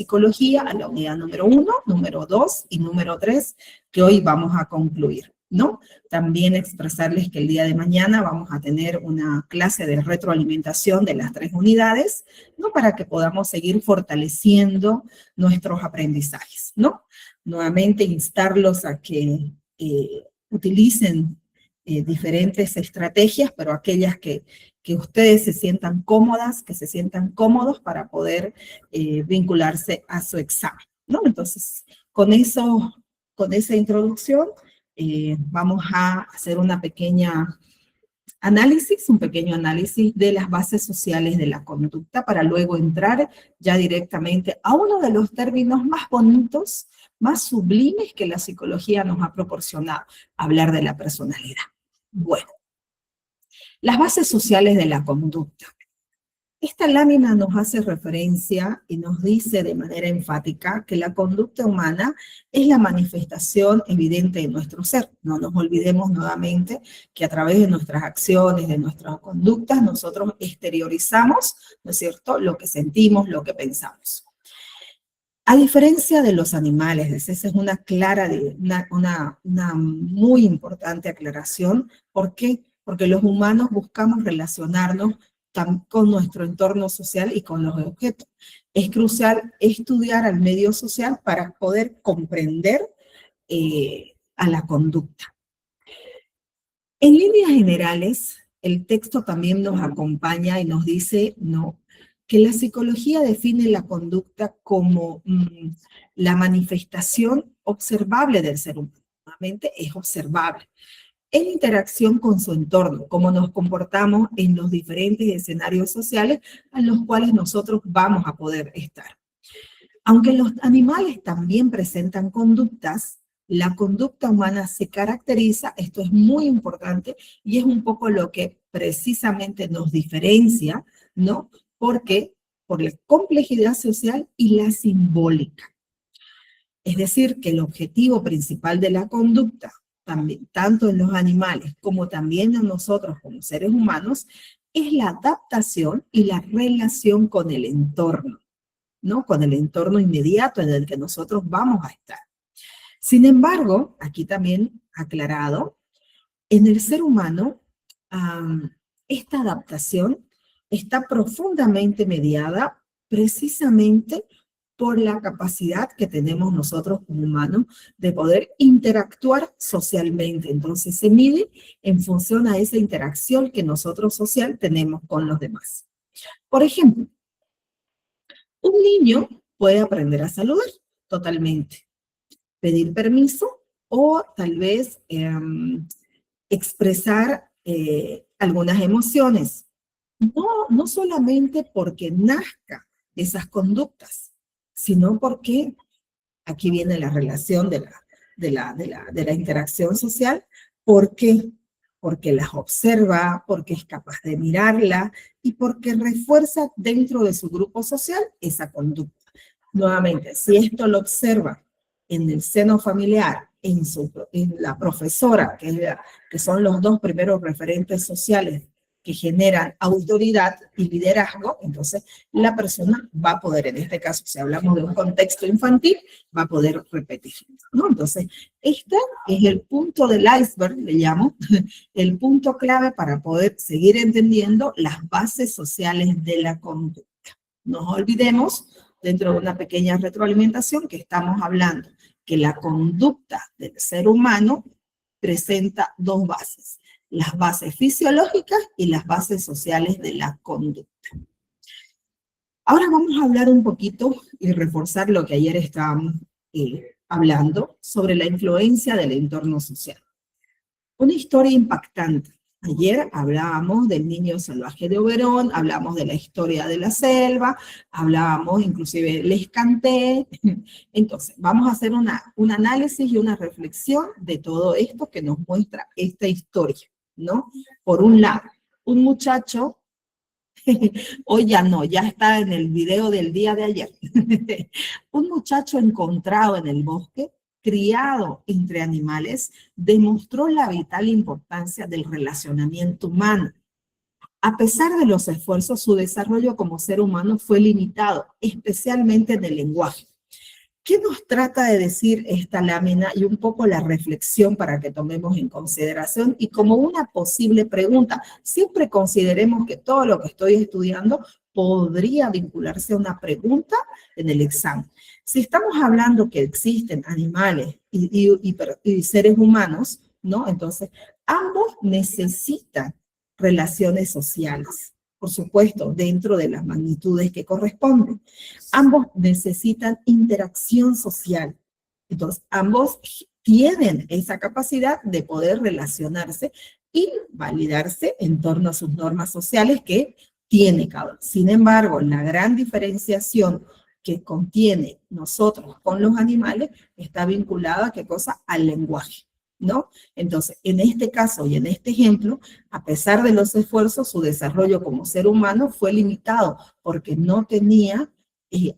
psicología, a la unidad número 1, número 2 y número 3, que hoy vamos a concluir, ¿no? También expresarles que el día de mañana vamos a tener una clase de retroalimentación de las 3 unidades, ¿no? Para que podamos seguir fortaleciendo nuestros aprendizajes, ¿no? Nuevamente instarlos a que utilicen diferentes estrategias, pero aquellas que ustedes se sientan cómodas, que se sientan cómodos para poder vincularse a su examen, ¿no? Entonces, con esa introducción, vamos a hacer un pequeño análisis de las bases sociales de la conducta para luego entrar ya directamente a uno de los términos más bonitos, más sublimes que la psicología nos ha proporcionado, hablar de la personalidad. Bueno, las bases sociales de la conducta. Esta lámina nos hace referencia y nos dice de manera enfática que la conducta humana es la manifestación evidente de nuestro ser. No nos olvidemos nuevamente que a través de nuestras acciones, de nuestras conductas, nosotros exteriorizamos, ¿no es cierto?, lo que sentimos, lo que pensamos. A diferencia de los animales, esa es una muy importante aclaración. ¿Por qué? Porque los humanos buscamos relacionarnos con nuestro entorno social y con los objetos. Es crucial estudiar al medio social para poder comprender a la conducta. En líneas generales, el texto también nos acompaña y nos dice, ¿no?, que la psicología define la conducta como la manifestación observable del ser humano. Nuevamente, es observable en interacción con su entorno, cómo nos comportamos en los diferentes escenarios sociales en los cuales nosotros vamos a poder estar. Aunque los animales también presentan conductas, la conducta humana se caracteriza, esto es muy importante, y es un poco lo que precisamente nos diferencia, ¿no? Porque por la complejidad social y la simbólica. Es decir, que el objetivo principal de la conducta, también, tanto en los animales como también en nosotros como seres humanos, es la adaptación y la relación con el entorno, ¿no? Con el entorno inmediato en el que nosotros vamos a estar. Sin embargo, aquí también aclarado, en el ser humano, esta adaptación está profundamente mediada precisamente por la capacidad que tenemos nosotros como humanos de poder interactuar socialmente. Entonces se mide en función a esa interacción que nosotros social tenemos con los demás. Por ejemplo, un niño puede aprender a saludar totalmente, pedir permiso o tal vez expresar algunas emociones. No solamente porque nazca esas conductas, sino porque aquí viene la relación de la interacción social. ¿Por qué? Porque las observa, porque es capaz de mirarla y porque refuerza dentro de su grupo social esa conducta. Nuevamente, si esto lo observa en el seno familiar, en la profesora, que son los dos primeros referentes sociales que generan autoridad y liderazgo, entonces la persona va a poder, en este caso, si hablamos de un contexto infantil, va a poder repetir, ¿no? Entonces, este es el punto del iceberg, le llamo, el punto clave para poder seguir entendiendo las bases sociales de la conducta. No nos olvidemos, dentro de una pequeña retroalimentación, que estamos hablando que la conducta del ser humano presenta dos bases: las bases fisiológicas y las bases sociales de la conducta. Ahora vamos a hablar un poquito y reforzar lo que ayer estábamos hablando sobre la influencia del entorno social. Una historia impactante. Ayer hablábamos del niño salvaje de Oberón, hablamos de la historia de la selva, hablábamos, inclusive les canté. Entonces, vamos a hacer un análisis y una reflexión de todo esto que nos muestra esta historia, ¿no? Por un lado, un muchacho, hoy ya no, ya está en el video del día de ayer, un muchacho encontrado en el bosque, criado entre animales, demostró la vital importancia del relacionamiento humano. A pesar de los esfuerzos, su desarrollo como ser humano fue limitado, especialmente en el lenguaje. ¿Qué nos trata de decir esta lámina y un poco la reflexión para que tomemos en consideración y como una posible pregunta? Siempre consideremos que todo lo que estoy estudiando podría vincularse a una pregunta en el examen. Si estamos hablando que existen animales y seres humanos, ¿no? Entonces, ambos necesitan relaciones sociales, por supuesto, dentro de las magnitudes que corresponden. Ambos necesitan interacción social. Entonces, ambos tienen esa capacidad de poder relacionarse y validarse en torno a sus normas sociales que tiene cada uno. Sin embargo, la gran diferenciación que contiene nosotros con los animales está vinculada a qué cosa? Al lenguaje, ¿no? Entonces, en este caso y en este ejemplo, a pesar de los esfuerzos, su desarrollo como ser humano fue limitado porque no tenía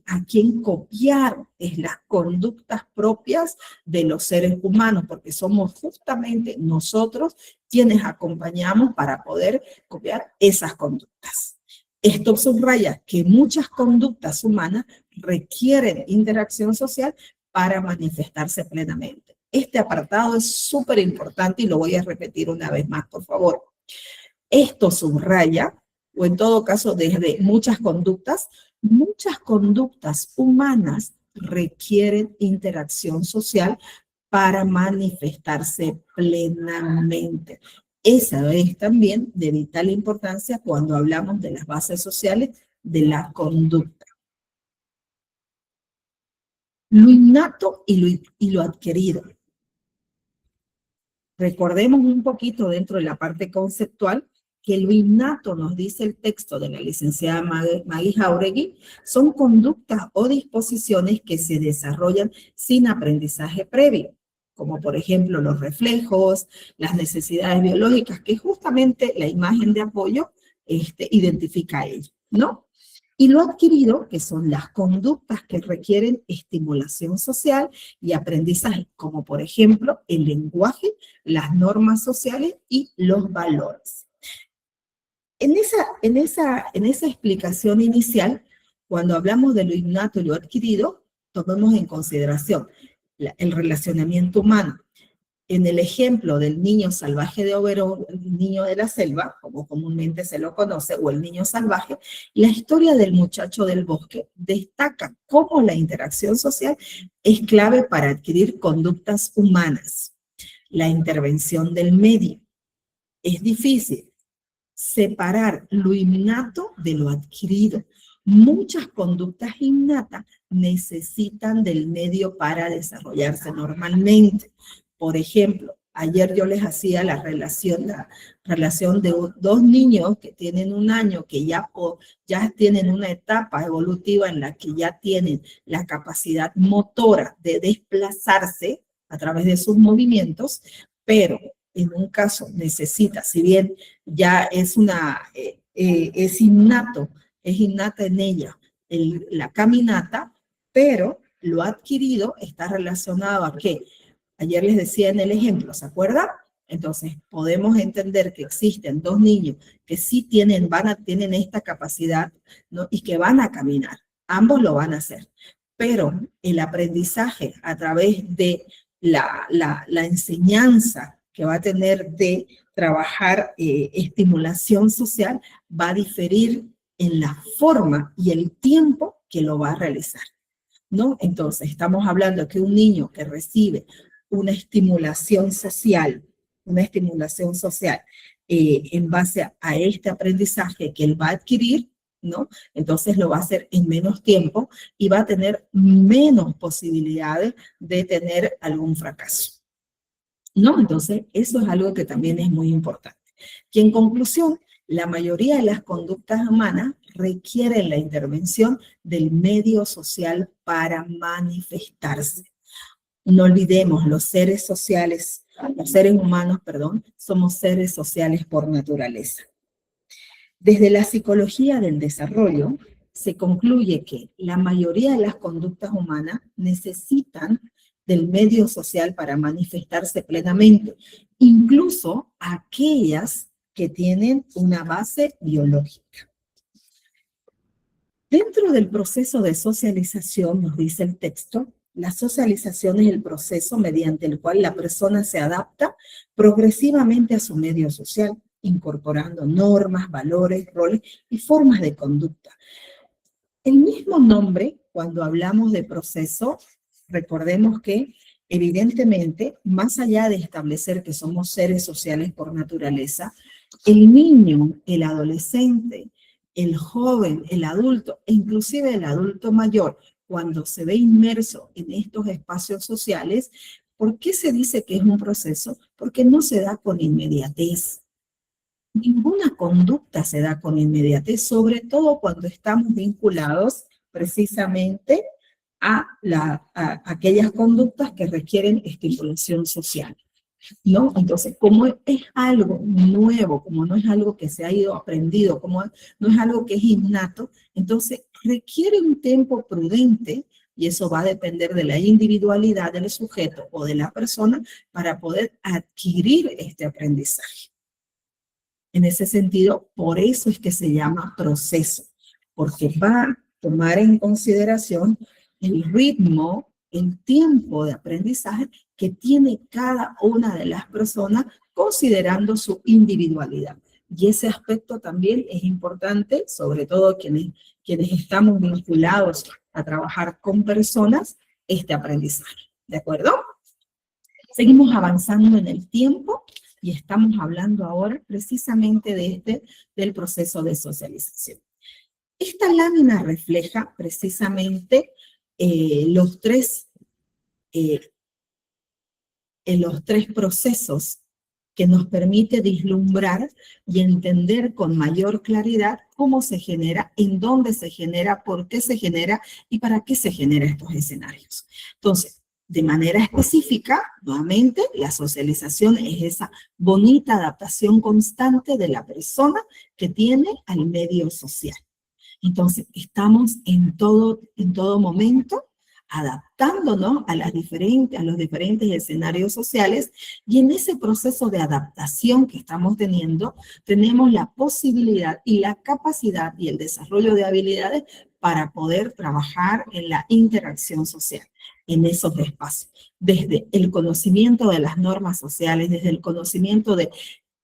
a quien copiar las conductas propias de los seres humanos, porque somos justamente nosotros quienes acompañamos para poder copiar esas conductas. Esto subraya que muchas conductas humanas requieren interacción social para manifestarse plenamente. Este apartado es súper importante y lo voy a repetir una vez más, por favor. Esto subraya, o en todo caso desde muchas conductas humanas requieren interacción social para manifestarse plenamente. Esa es también de vital importancia cuando hablamos de las bases sociales de la conducta. Lo innato y lo adquirido. Recordemos un poquito dentro de la parte conceptual que lo innato, nos dice el texto de la licenciada Maggie Jauregui, son conductas o disposiciones que se desarrollan sin aprendizaje previo, como por ejemplo los reflejos, las necesidades biológicas, que justamente la imagen de apoyo identifica a ello, ¿no? Y lo adquirido, que son las conductas que requieren estimulación social y aprendizaje, como por ejemplo el lenguaje, las normas sociales y los valores. En esa explicación inicial, cuando hablamos de lo innato y lo adquirido, tomemos en consideración el relacionamiento humano. En el ejemplo del niño salvaje de Oberón, el niño de la selva, como comúnmente se lo conoce, o el niño salvaje, la historia del muchacho del bosque destaca cómo la interacción social es clave para adquirir conductas humanas. La intervención del medio. Es difícil separar lo innato de lo adquirido. Muchas conductas innatas necesitan del medio para desarrollarse normalmente. Por ejemplo, ayer yo les hacía la relación de dos niños que tienen un año, que ya tienen una etapa evolutiva en la que ya tienen la capacidad motora de desplazarse a través de sus movimientos, pero en un caso necesita, si bien ya es innata en ella la caminata, pero lo adquirido está relacionado a ¿qué? Ayer les decía en el ejemplo, ¿se acuerdan? Entonces, podemos entender que existen dos niños que sí tienen esta capacidad, ¿no? Y que van a caminar. Ambos lo van a hacer. Pero el aprendizaje a través de la enseñanza que va a tener de trabajar estimulación social va a diferir en la forma y el tiempo que lo va a realizar, ¿no? Entonces, estamos hablando que un niño que recibe una estimulación social en base a este aprendizaje que él va a adquirir, ¿no? Entonces lo va a hacer en menos tiempo y va a tener menos posibilidades de tener algún fracaso, ¿no? Entonces, eso es algo que también es muy importante. Y en conclusión, la mayoría de las conductas humanas requieren la intervención del medio social para manifestarse. No olvidemos, los seres humanos, somos seres sociales por naturaleza. Desde la psicología del desarrollo, se concluye que la mayoría de las conductas humanas necesitan del medio social para manifestarse plenamente, incluso aquellas que tienen una base biológica. Dentro del proceso de socialización, nos dice el texto, la socialización es el proceso mediante el cual la persona se adapta progresivamente a su medio social, incorporando normas, valores, roles y formas de conducta. El mismo nombre, cuando hablamos de proceso, recordemos que evidentemente, más allá de establecer que somos seres sociales por naturaleza, el niño, el adolescente, el joven, el adulto, e inclusive el adulto mayor, cuando se ve inmerso en estos espacios sociales, ¿por qué se dice que es un proceso? Porque no se da con inmediatez. Ninguna conducta se da con inmediatez, sobre todo cuando estamos vinculados precisamente a aquellas conductas que requieren estimulación social, ¿no? Entonces, como es algo nuevo, como no es algo que se ha ido aprendido, como no es algo que es innato, entonces requiere un tiempo prudente, y eso va a depender de la individualidad del sujeto o de la persona para poder adquirir este aprendizaje. En ese sentido, por eso es que se llama proceso, porque va a tomar en consideración el ritmo, el tiempo de aprendizaje que tiene cada una de las personas considerando su individualidad. Y ese aspecto también es importante, sobre todo quienes estamos vinculados a trabajar con personas, este aprendizaje. ¿De acuerdo? Seguimos avanzando en el tiempo y estamos hablando ahora precisamente del proceso de socialización. Esta lámina refleja precisamente los tres procesos que nos permite vislumbrar y entender con mayor claridad cómo se genera, en dónde se genera, por qué se genera y para qué se generan estos escenarios. Entonces, de manera específica, nuevamente, la socialización es esa bonita adaptación constante de la persona que tiene al medio social. Entonces, estamos en todo momento adaptándonos a los diferentes escenarios sociales, y en ese proceso de adaptación que estamos teniendo, tenemos la posibilidad y la capacidad y el desarrollo de habilidades para poder trabajar en la interacción social, en esos espacios, desde el conocimiento de las normas sociales, desde el conocimiento de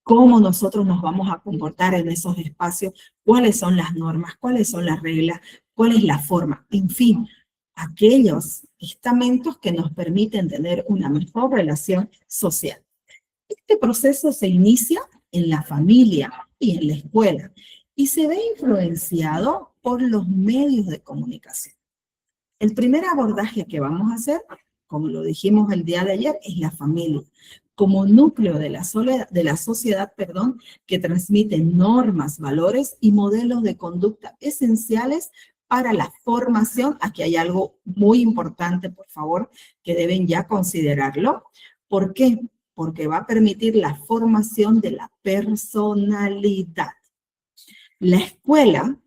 cómo nosotros nos vamos a comportar en esos espacios, cuáles son las normas, cuáles son las reglas, cuál es la forma, en fin, aquellos estamentos que nos permiten tener una mejor relación social. Este proceso se inicia en la familia y en la escuela y se ve influenciado por los medios de comunicación. El primer abordaje que vamos a hacer, como lo dijimos el día de ayer, es la familia, como núcleo de la sociedad, que transmite normas, valores y modelos de conducta esenciales para la formación. Aquí hay algo muy importante, por favor, que deben ya considerarlo. ¿Por qué? Porque va a permitir la formación de la personalidad. La escuela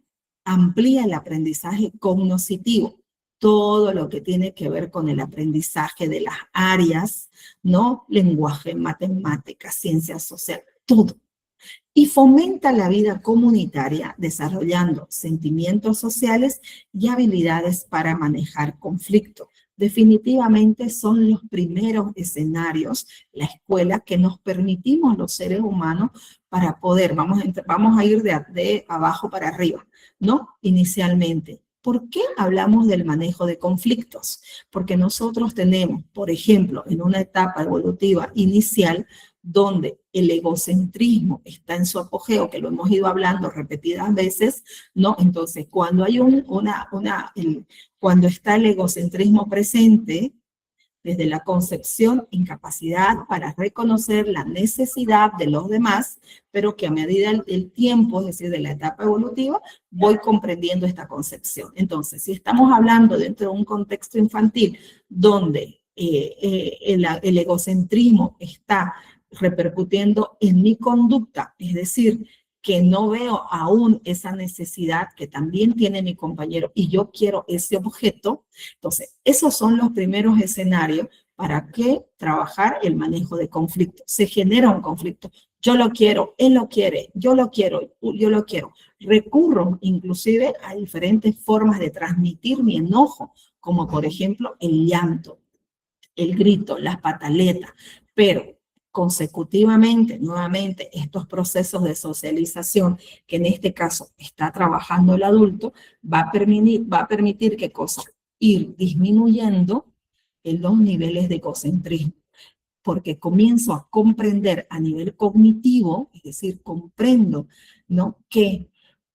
amplía el aprendizaje cognoscitivo, todo lo que tiene que ver con el aprendizaje de las áreas, ¿no? Lenguaje, matemáticas, ciencias sociales, todo. Y fomenta la vida comunitaria desarrollando sentimientos sociales y habilidades para manejar conflictos. Definitivamente son los primeros escenarios, la escuela, que nos permitimos los seres humanos para poder, vamos a ir de abajo para arriba, ¿no? Inicialmente. ¿Por qué hablamos del manejo de conflictos? Porque nosotros tenemos, por ejemplo, en una etapa evolutiva inicial, donde el egocentrismo está en su apogeo, que lo hemos ido hablando repetidas veces, ¿no? Entonces, cuando hay cuando está el egocentrismo presente, desde la concepción, incapacidad para reconocer la necesidad de los demás, pero que a medida del tiempo, es decir, de la etapa evolutiva, voy comprendiendo esta concepción. Entonces, si estamos hablando dentro de un contexto infantil donde el egocentrismo está repercutiendo en mi conducta, es decir, que no veo aún esa necesidad que también tiene mi compañero y yo quiero ese objeto. Entonces, esos son los primeros escenarios para que trabajar el manejo de conflictos. Se genera un conflicto. yo lo quiero, él lo quiere, yo lo quiero, yo lo quiero. Recurro inclusive a diferentes formas de transmitir mi enojo, como por ejemplo el llanto, el grito, las pataletas, pero consecutivamente, nuevamente, estos procesos de socialización, que en este caso está trabajando el adulto, va a permitir ¿qué cosa? Ir disminuyendo en los niveles de egocentrismo, porque comienzo a comprender a nivel cognitivo, es decir, comprendo, ¿no?, que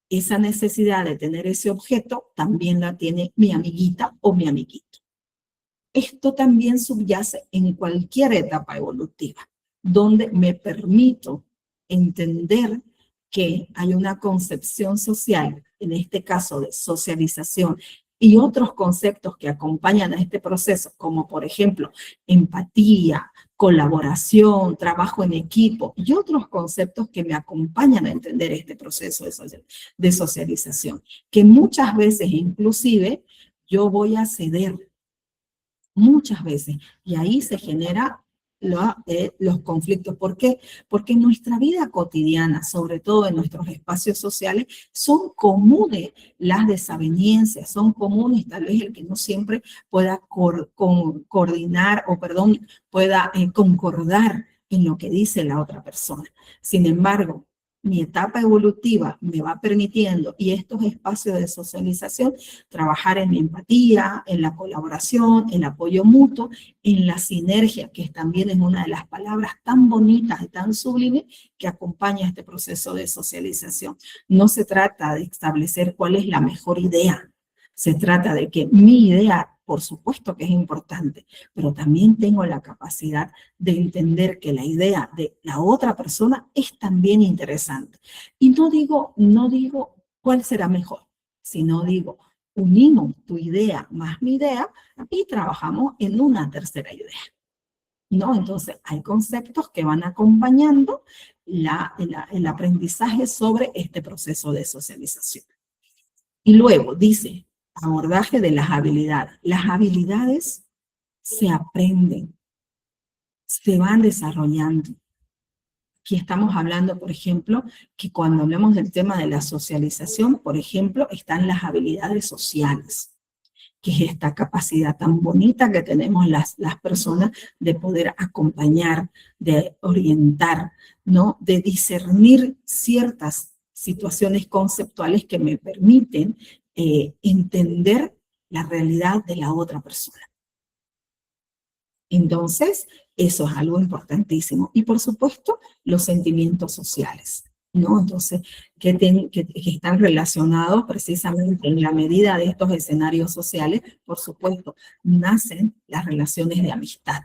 esa necesidad de tener ese objeto también la tiene mi amiguita o mi amiguito. Esto también subyace en cualquier etapa evolutiva, donde me permito entender que hay una concepción social, en este caso de socialización, y otros conceptos que acompañan a este proceso, como por ejemplo empatía, colaboración, trabajo en equipo, y otros conceptos que me acompañan a entender este proceso de socialización, que muchas veces inclusive yo voy a ceder muchas veces, y ahí se generan los conflictos. ¿Por qué? Porque en nuestra vida cotidiana, sobre todo en nuestros espacios sociales, son comunes las desavenencias, son comunes tal vez el que no siempre pueda coordinar o, perdón, pueda concordar en lo que dice la otra persona. Sin embargo, mi etapa evolutiva me va permitiendo, y estos espacios de socialización, trabajar en mi empatía, en la colaboración, en el apoyo mutuo, en la sinergia, que también es una de las palabras tan bonitas y tan sublimes que acompaña este proceso de socialización. No se trata de establecer cuál es la mejor idea, se trata de que mi idea, por supuesto que es importante, pero también tengo la capacidad de entender que la idea de la otra persona es también interesante. Y no digo cuál será mejor, sino digo, unimos tu idea más mi idea y trabajamos en una tercera idea, ¿no? Entonces, hay conceptos que van acompañando el aprendizaje sobre este proceso de socialización. Y luego dice, abordaje de las habilidades. Las habilidades se aprenden, se van desarrollando. Aquí estamos hablando, por ejemplo, que cuando hablamos del tema de la socialización, por ejemplo, están las habilidades sociales, que es esta capacidad tan bonita que tenemos las personas de poder acompañar, de orientar, ¿no?, de discernir ciertas situaciones conceptuales que me permiten entender la realidad de la otra persona. Entonces, eso es algo importantísimo. Y por supuesto, los sentimientos sociales, ¿no? Entonces, que están relacionados precisamente en la medida de estos escenarios sociales, por supuesto, nacen las relaciones de amistad.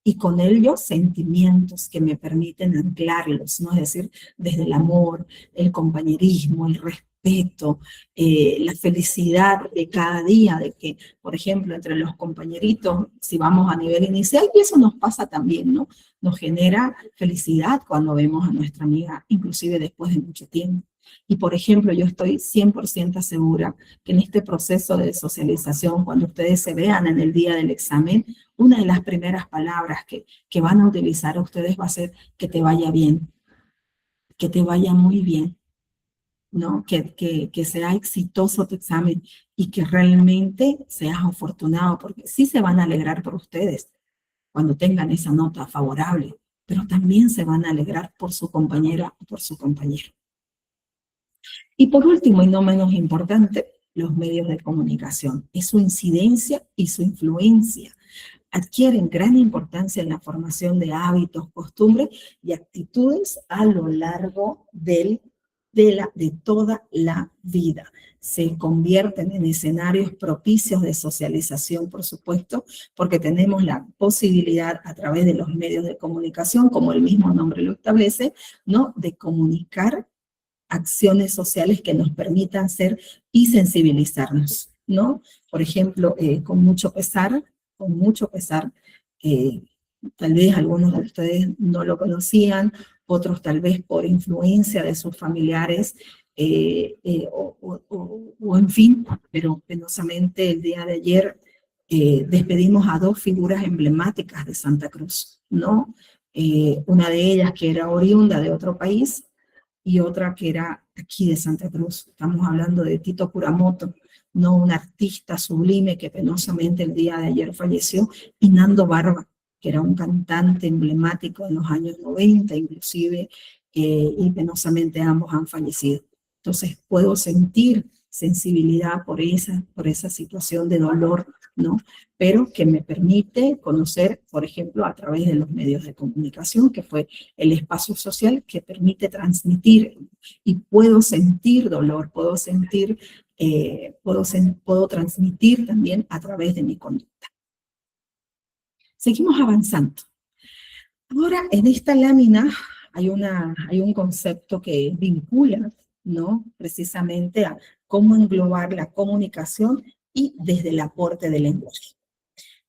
Y con ellos sentimientos que me permiten anclarlos, ¿no? Es decir, desde el amor, el compañerismo, el respeto, la felicidad de cada día, de que, por ejemplo, entre los compañeritos, si vamos a nivel inicial, y eso nos pasa también, ¿no? Nos genera felicidad cuando vemos a nuestra amiga, inclusive después de mucho tiempo. Y, por ejemplo, yo estoy 100% segura que en este proceso de socialización, cuando ustedes se vean en el día del examen, una de las primeras palabras que van a utilizar ustedes va a ser que te vaya bien, que te vaya muy bien, ¿no? Que sea exitoso tu examen y que realmente seas afortunado, porque sí se van a alegrar por ustedes cuando tengan esa nota favorable, pero también se van a alegrar por su compañera o por su compañero. Y por último, y no menos importante, los medios de comunicación. Es su incidencia y su influencia adquieren gran importancia en la formación de hábitos, costumbres y actitudes a lo largo de toda la vida. Se convierten en escenarios propicios de socialización, por supuesto, porque tenemos la posibilidad a través de los medios de comunicación, como el mismo nombre lo establece, ¿no?, de comunicar acciones sociales que nos permitan ser y sensibilizarnos, ¿no? Por ejemplo, con mucho pesar, tal vez algunos de ustedes no lo conocían, otros tal vez por influencia de sus familiares, o en fin, pero penosamente el día de ayer despedimos a dos figuras emblemáticas de Santa Cruz, ¿no? una de ellas que era oriunda de otro país y otra que era aquí de Santa Cruz. Estamos hablando de Tito Kuramoto, no un artista sublime que penosamente el día de ayer falleció, y Nando Barba, que era un cantante emblemático en los años 90 inclusive, y penosamente ambos han fallecido. Entonces puedo sentir sensibilidad por esa situación de dolor, ¿no? Pero que me permite conocer, por ejemplo, a través de los medios de comunicación, que fue el espacio social que permite transmitir, y puedo sentir dolor, puedo transmitir también a través de mi conducta. Seguimos avanzando. Ahora, en esta lámina hay un concepto que vincula, ¿no?, precisamente a cómo englobar la comunicación y desde el aporte del lenguaje.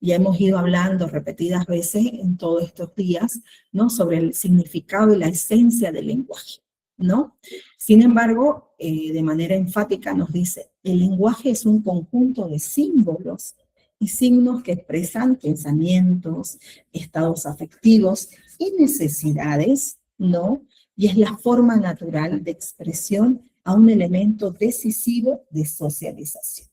Ya hemos ido hablando repetidas veces en todos estos días, ¿no?, sobre el significado y la esencia del lenguaje, ¿no? Sin embargo, de manera enfática nos dice, el lenguaje es un conjunto de símbolos y signos que expresan pensamientos, estados afectivos y necesidades, ¿no? Y es la forma natural de expresión a un elemento decisivo de socialización.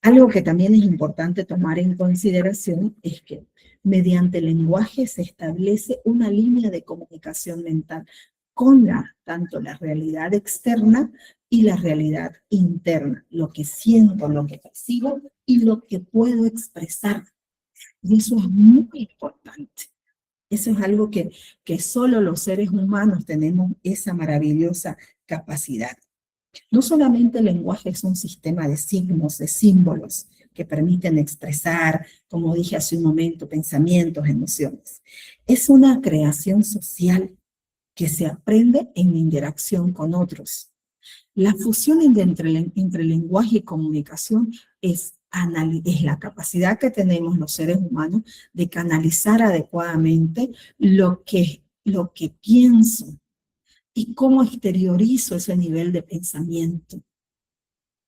Algo que también es importante tomar en consideración es que mediante el lenguaje se establece una línea de comunicación mental con tanto la realidad externa y la realidad interna, lo que siento, lo que percibo y lo que puedo expresar. Y eso es muy importante. Eso es algo que solo los seres humanos tenemos esa maravillosa capacidad. No solamente el lenguaje es un sistema de signos, de símbolos que permiten expresar, como dije hace un momento, pensamientos, emociones. Es una creación social que se aprende en interacción con otros. La fusión entre lenguaje y comunicación es la capacidad que tenemos los seres humanos de canalizar adecuadamente lo que pienso y cómo exteriorizo ese nivel de pensamiento.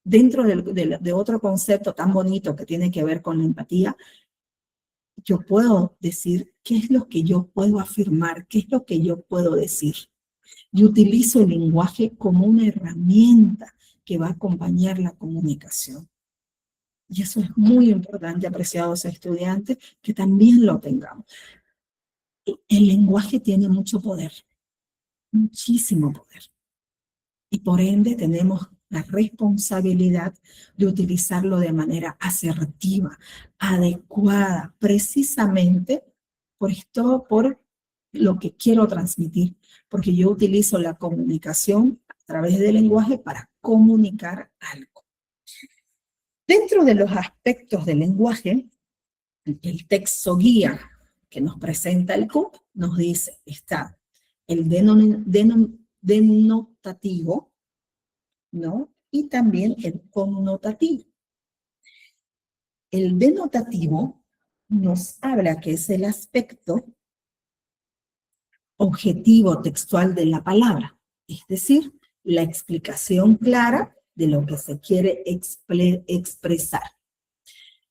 Dentro de otro concepto tan bonito que tiene que ver con la empatía, yo puedo decir qué es lo que yo puedo afirmar, qué es lo que yo puedo decir. Y utilizo el lenguaje como una herramienta que va a acompañar la comunicación. Y eso es muy importante, apreciados estudiantes, que también lo tengamos. El lenguaje tiene mucho poder, muchísimo poder. Y por ende tenemos la responsabilidad de utilizarlo de manera asertiva, adecuada, precisamente por lo que quiero transmitir, porque yo utilizo la comunicación a través del lenguaje para comunicar algo. Dentro de los aspectos del lenguaje, el texto guía que nos presenta el CUP nos dice, está el denotativo, ¿no? Y también el connotativo. El denotativo nos habla que es el aspecto objetivo textual de la palabra, es decir, la explicación clara de lo que se quiere expresar.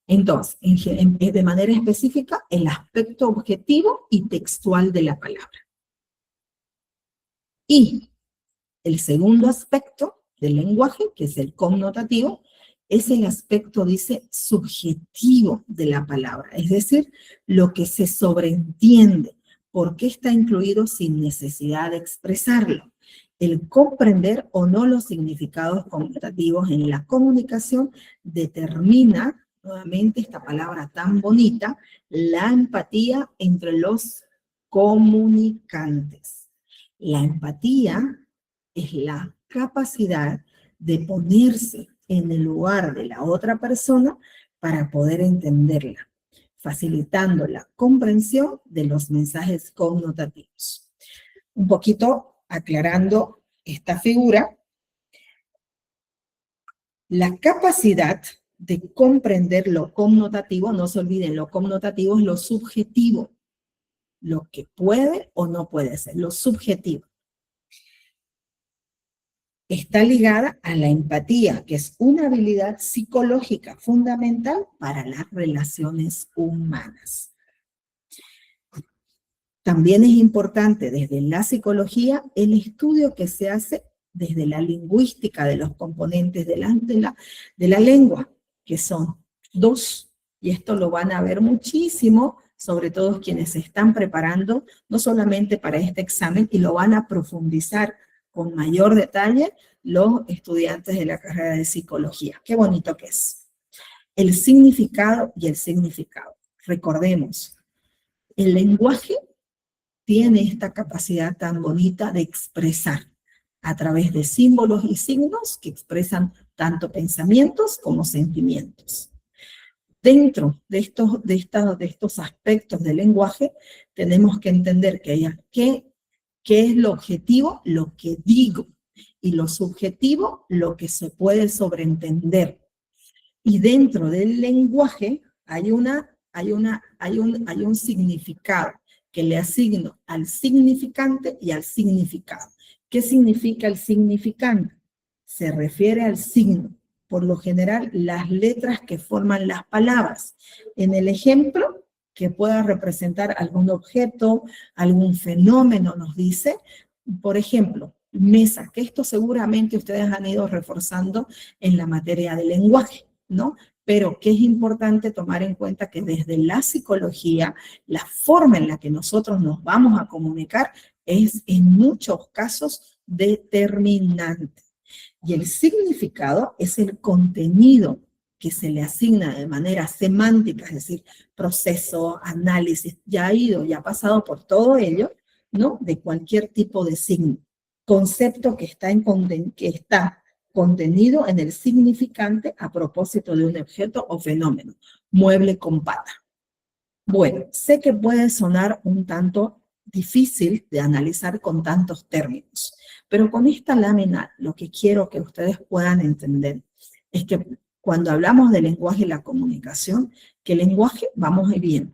Entonces, de manera específica, el aspecto objetivo y textual de la palabra. Y el segundo aspecto del lenguaje, que es el connotativo, es el aspecto, dice, subjetivo de la palabra, es decir, lo que se sobreentiende, por qué está incluido sin necesidad de expresarlo. El comprender o no los significados connotativos en la comunicación determina, nuevamente esta palabra tan bonita, la empatía entre los comunicantes. La empatía es la capacidad de ponerse en el lugar de la otra persona para poder entenderla, facilitando la comprensión de los mensajes connotativos. Un poquito aclarando esta figura, la capacidad de comprender lo connotativo, no se olviden, lo connotativo es lo subjetivo, lo que puede o no puede ser, lo subjetivo. Está ligada a la empatía, que es una habilidad psicológica fundamental para las relaciones humanas. También es importante desde la psicología el estudio que se hace desde la lingüística de los componentes de la lengua, que son dos, y esto lo van a ver muchísimo, sobre todo quienes se están preparando, no solamente para este examen, y lo van a profundizar con mayor detalle los estudiantes de la carrera de psicología. Qué bonito que es. El significado y el significado. Recordemos, el lenguaje tiene esta capacidad tan bonita de expresar a través de símbolos y signos que expresan tanto pensamientos como sentimientos. Dentro de estos aspectos del lenguaje, tenemos que entender qué es lo objetivo, lo que digo, y lo subjetivo, lo que se puede sobreentender. Y dentro del lenguaje hay un significado que le asigno al significante y al significado. ¿Qué significa el significante? Se refiere al signo. Por lo general, las letras que forman las palabras. En el ejemplo, que pueda representar algún objeto, algún fenómeno, nos dice, por ejemplo, mesa, que esto seguramente ustedes han ido reforzando en la materia de lenguaje, ¿no? Pero que es importante tomar en cuenta que desde la psicología, la forma en la que nosotros nos vamos a comunicar es en muchos casos determinante. Y el significado es el contenido que se le asigna de manera semántica, es decir, proceso, análisis, ya ha pasado por todo ello, ¿no? De cualquier tipo de signo. Concepto que está contenido en el significante a propósito de un objeto o fenómeno. Mueble con pata. Bueno, sé que puede sonar un tanto difícil de analizar con tantos términos, pero con esta lámina lo que quiero que ustedes puedan entender es que cuando hablamos del lenguaje y la comunicación, que el lenguaje, vamos bien,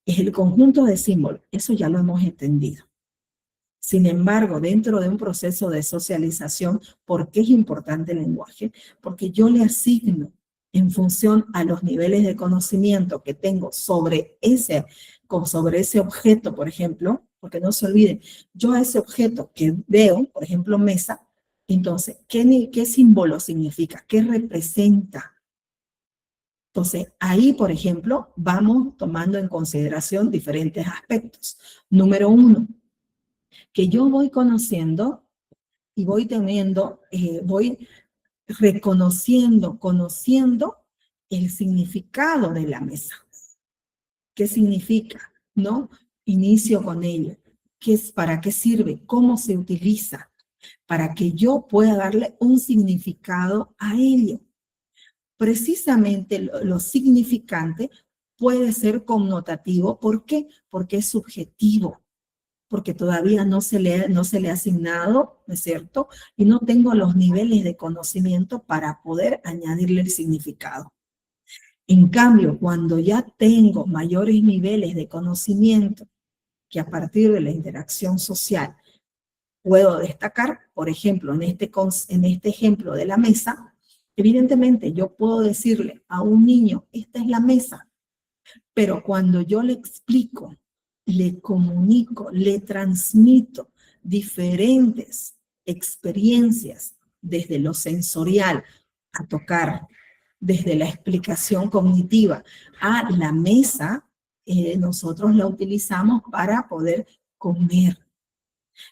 es el conjunto de símbolos, eso ya lo hemos entendido. Sin embargo, dentro de un proceso de socialización, ¿por qué es importante el lenguaje? Porque yo le asigno en función a los niveles de conocimiento que tengo sobre ese objeto, por ejemplo, porque no se olviden, yo a ese objeto que veo, por ejemplo, mesa, entonces, ¿qué símbolo significa? ¿Qué representa? Entonces, ahí, por ejemplo, vamos tomando en consideración diferentes aspectos. Número 1, que yo voy conociendo y voy conociendo el significado de la mesa. ¿Qué significa? ¿No? Inicio con ello. ¿Para qué sirve? ¿Cómo se utiliza? Para que yo pueda darle un significado a ello. Precisamente lo significante puede ser connotativo. ¿Por qué? Porque es subjetivo. Porque todavía no se le ha asignado, ¿no es cierto? Y no tengo los niveles de conocimiento para poder añadirle el significado. En cambio, cuando ya tengo mayores niveles de conocimiento, que a partir de la interacción social puedo destacar, por ejemplo, en este ejemplo de la mesa, evidentemente yo puedo decirle a un niño, esta es la mesa, pero cuando yo le explico, le comunico, le transmito diferentes experiencias desde lo sensorial a tocar, desde la explicación cognitiva a la mesa, nosotros la utilizamos para poder comer.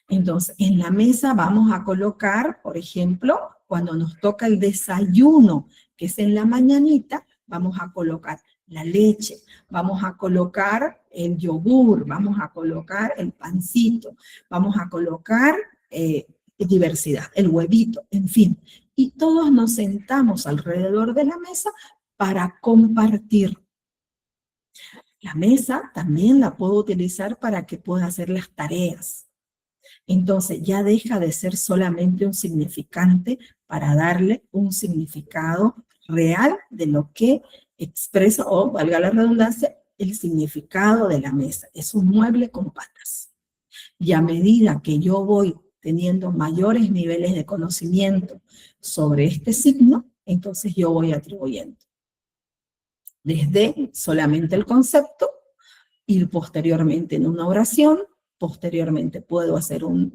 Entonces, en la mesa vamos a colocar, por ejemplo, cuando nos toca el desayuno, que es en la mañanita, vamos a colocar la leche, vamos a colocar el yogur, vamos a colocar el pancito, vamos a colocar diversidad, el huevito, en fin. Y todos nos sentamos alrededor de la mesa para compartir. La mesa también la puedo utilizar para que pueda hacer las tareas. Entonces ya deja de ser solamente un significante para darle un significado real de lo que expresa, o valga la redundancia, el significado de la mesa. Es un mueble con patas. Y a medida que yo voy teniendo mayores niveles de conocimiento sobre este signo, entonces yo voy atribuyendo. Desde solamente el concepto, ir posteriormente en una oración, posteriormente puedo hacer un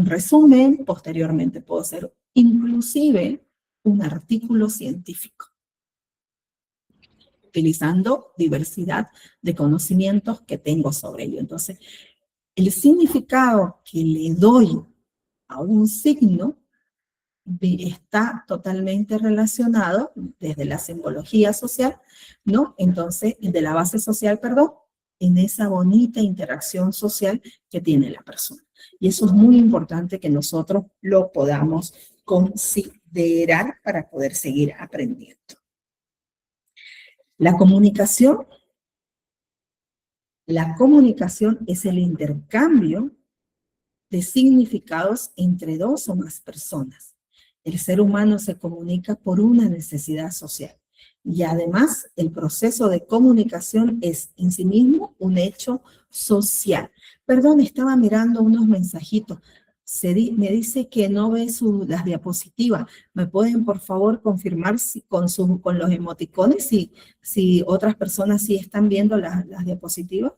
resumen, posteriormente puedo hacer inclusive un artículo científico, utilizando diversidad de conocimientos que tengo sobre ello. Entonces, el significado que le doy a un signo está totalmente relacionado desde la simbología social, ¿no? Entonces, de la base social, perdón, en esa bonita interacción social que tiene la persona. Y eso es muy importante que nosotros lo podamos considerar para poder seguir aprendiendo. La comunicación es el intercambio de significados entre dos o más personas. El ser humano se comunica por una necesidad social. Y además, el proceso de comunicación es en sí mismo un hecho social. Perdón, estaba mirando unos mensajitos. Me dice que no ve las diapositivas. ¿Me pueden, por favor, confirmar con los emoticones si otras personas sí están viendo las diapositivas?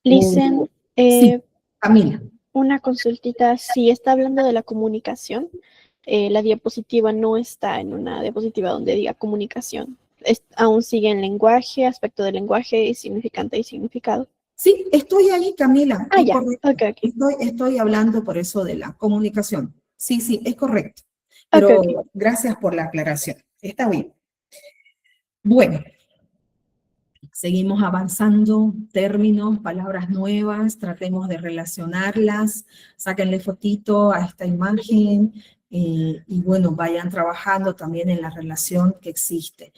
Listen, Sí, Camila. Una consultita, si está hablando de la comunicación, la diapositiva no está en una diapositiva donde diga comunicación. Aún sigue en lenguaje, aspecto del lenguaje, significante y significado. Sí, estoy ahí, Camila. Ah, ya, ok. Estoy hablando por eso de la comunicación. Sí, es correcto. Pero Okay. Gracias por la aclaración. Está bien. Bueno, seguimos avanzando, términos, palabras nuevas, tratemos de relacionarlas, sáquenle fotito a esta imagen y bueno, vayan trabajando también en la relación que existe.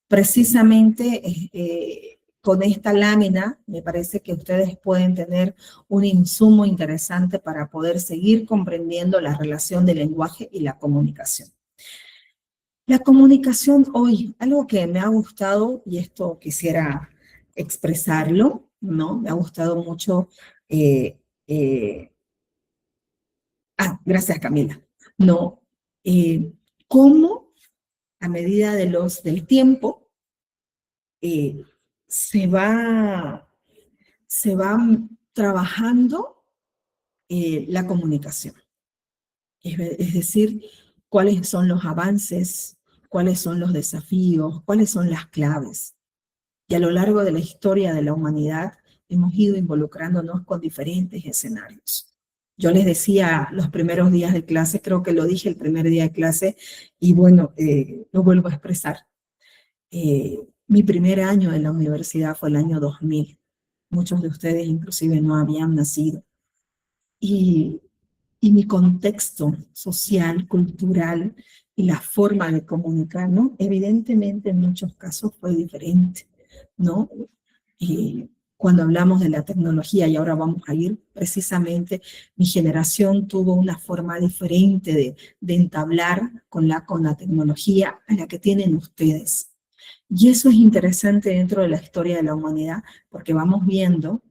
Precisamente con esta lámina, me parece que ustedes pueden tener un insumo interesante para poder seguir comprendiendo la relación del lenguaje y la comunicación. La comunicación hoy, algo que me ha gustado, y esto quisiera expresarlo, ¿no? Me ha gustado mucho. Gracias, Camila. No, cómo a medida del tiempo se va trabajando la comunicación. Es decir, cuáles son los avances, cuáles son los desafíos, cuáles son las claves. Y a lo largo de la historia de la humanidad hemos ido involucrándonos con diferentes escenarios. Yo les decía los primeros días de clase, creo que lo dije el primer día de clase, y bueno, lo vuelvo a expresar. Mi primer año en la universidad fue el año 2000. Muchos de ustedes inclusive no habían nacido. Y mi contexto social, cultural y la forma de comunicar, ¿no? Evidentemente en muchos casos fue diferente, ¿no? Cuando hablamos de la tecnología, y ahora vamos a ir precisamente, mi generación tuvo una forma diferente de entablar con la tecnología a la que tienen ustedes. Y eso es interesante dentro de la historia de la humanidad, porque vamos viendo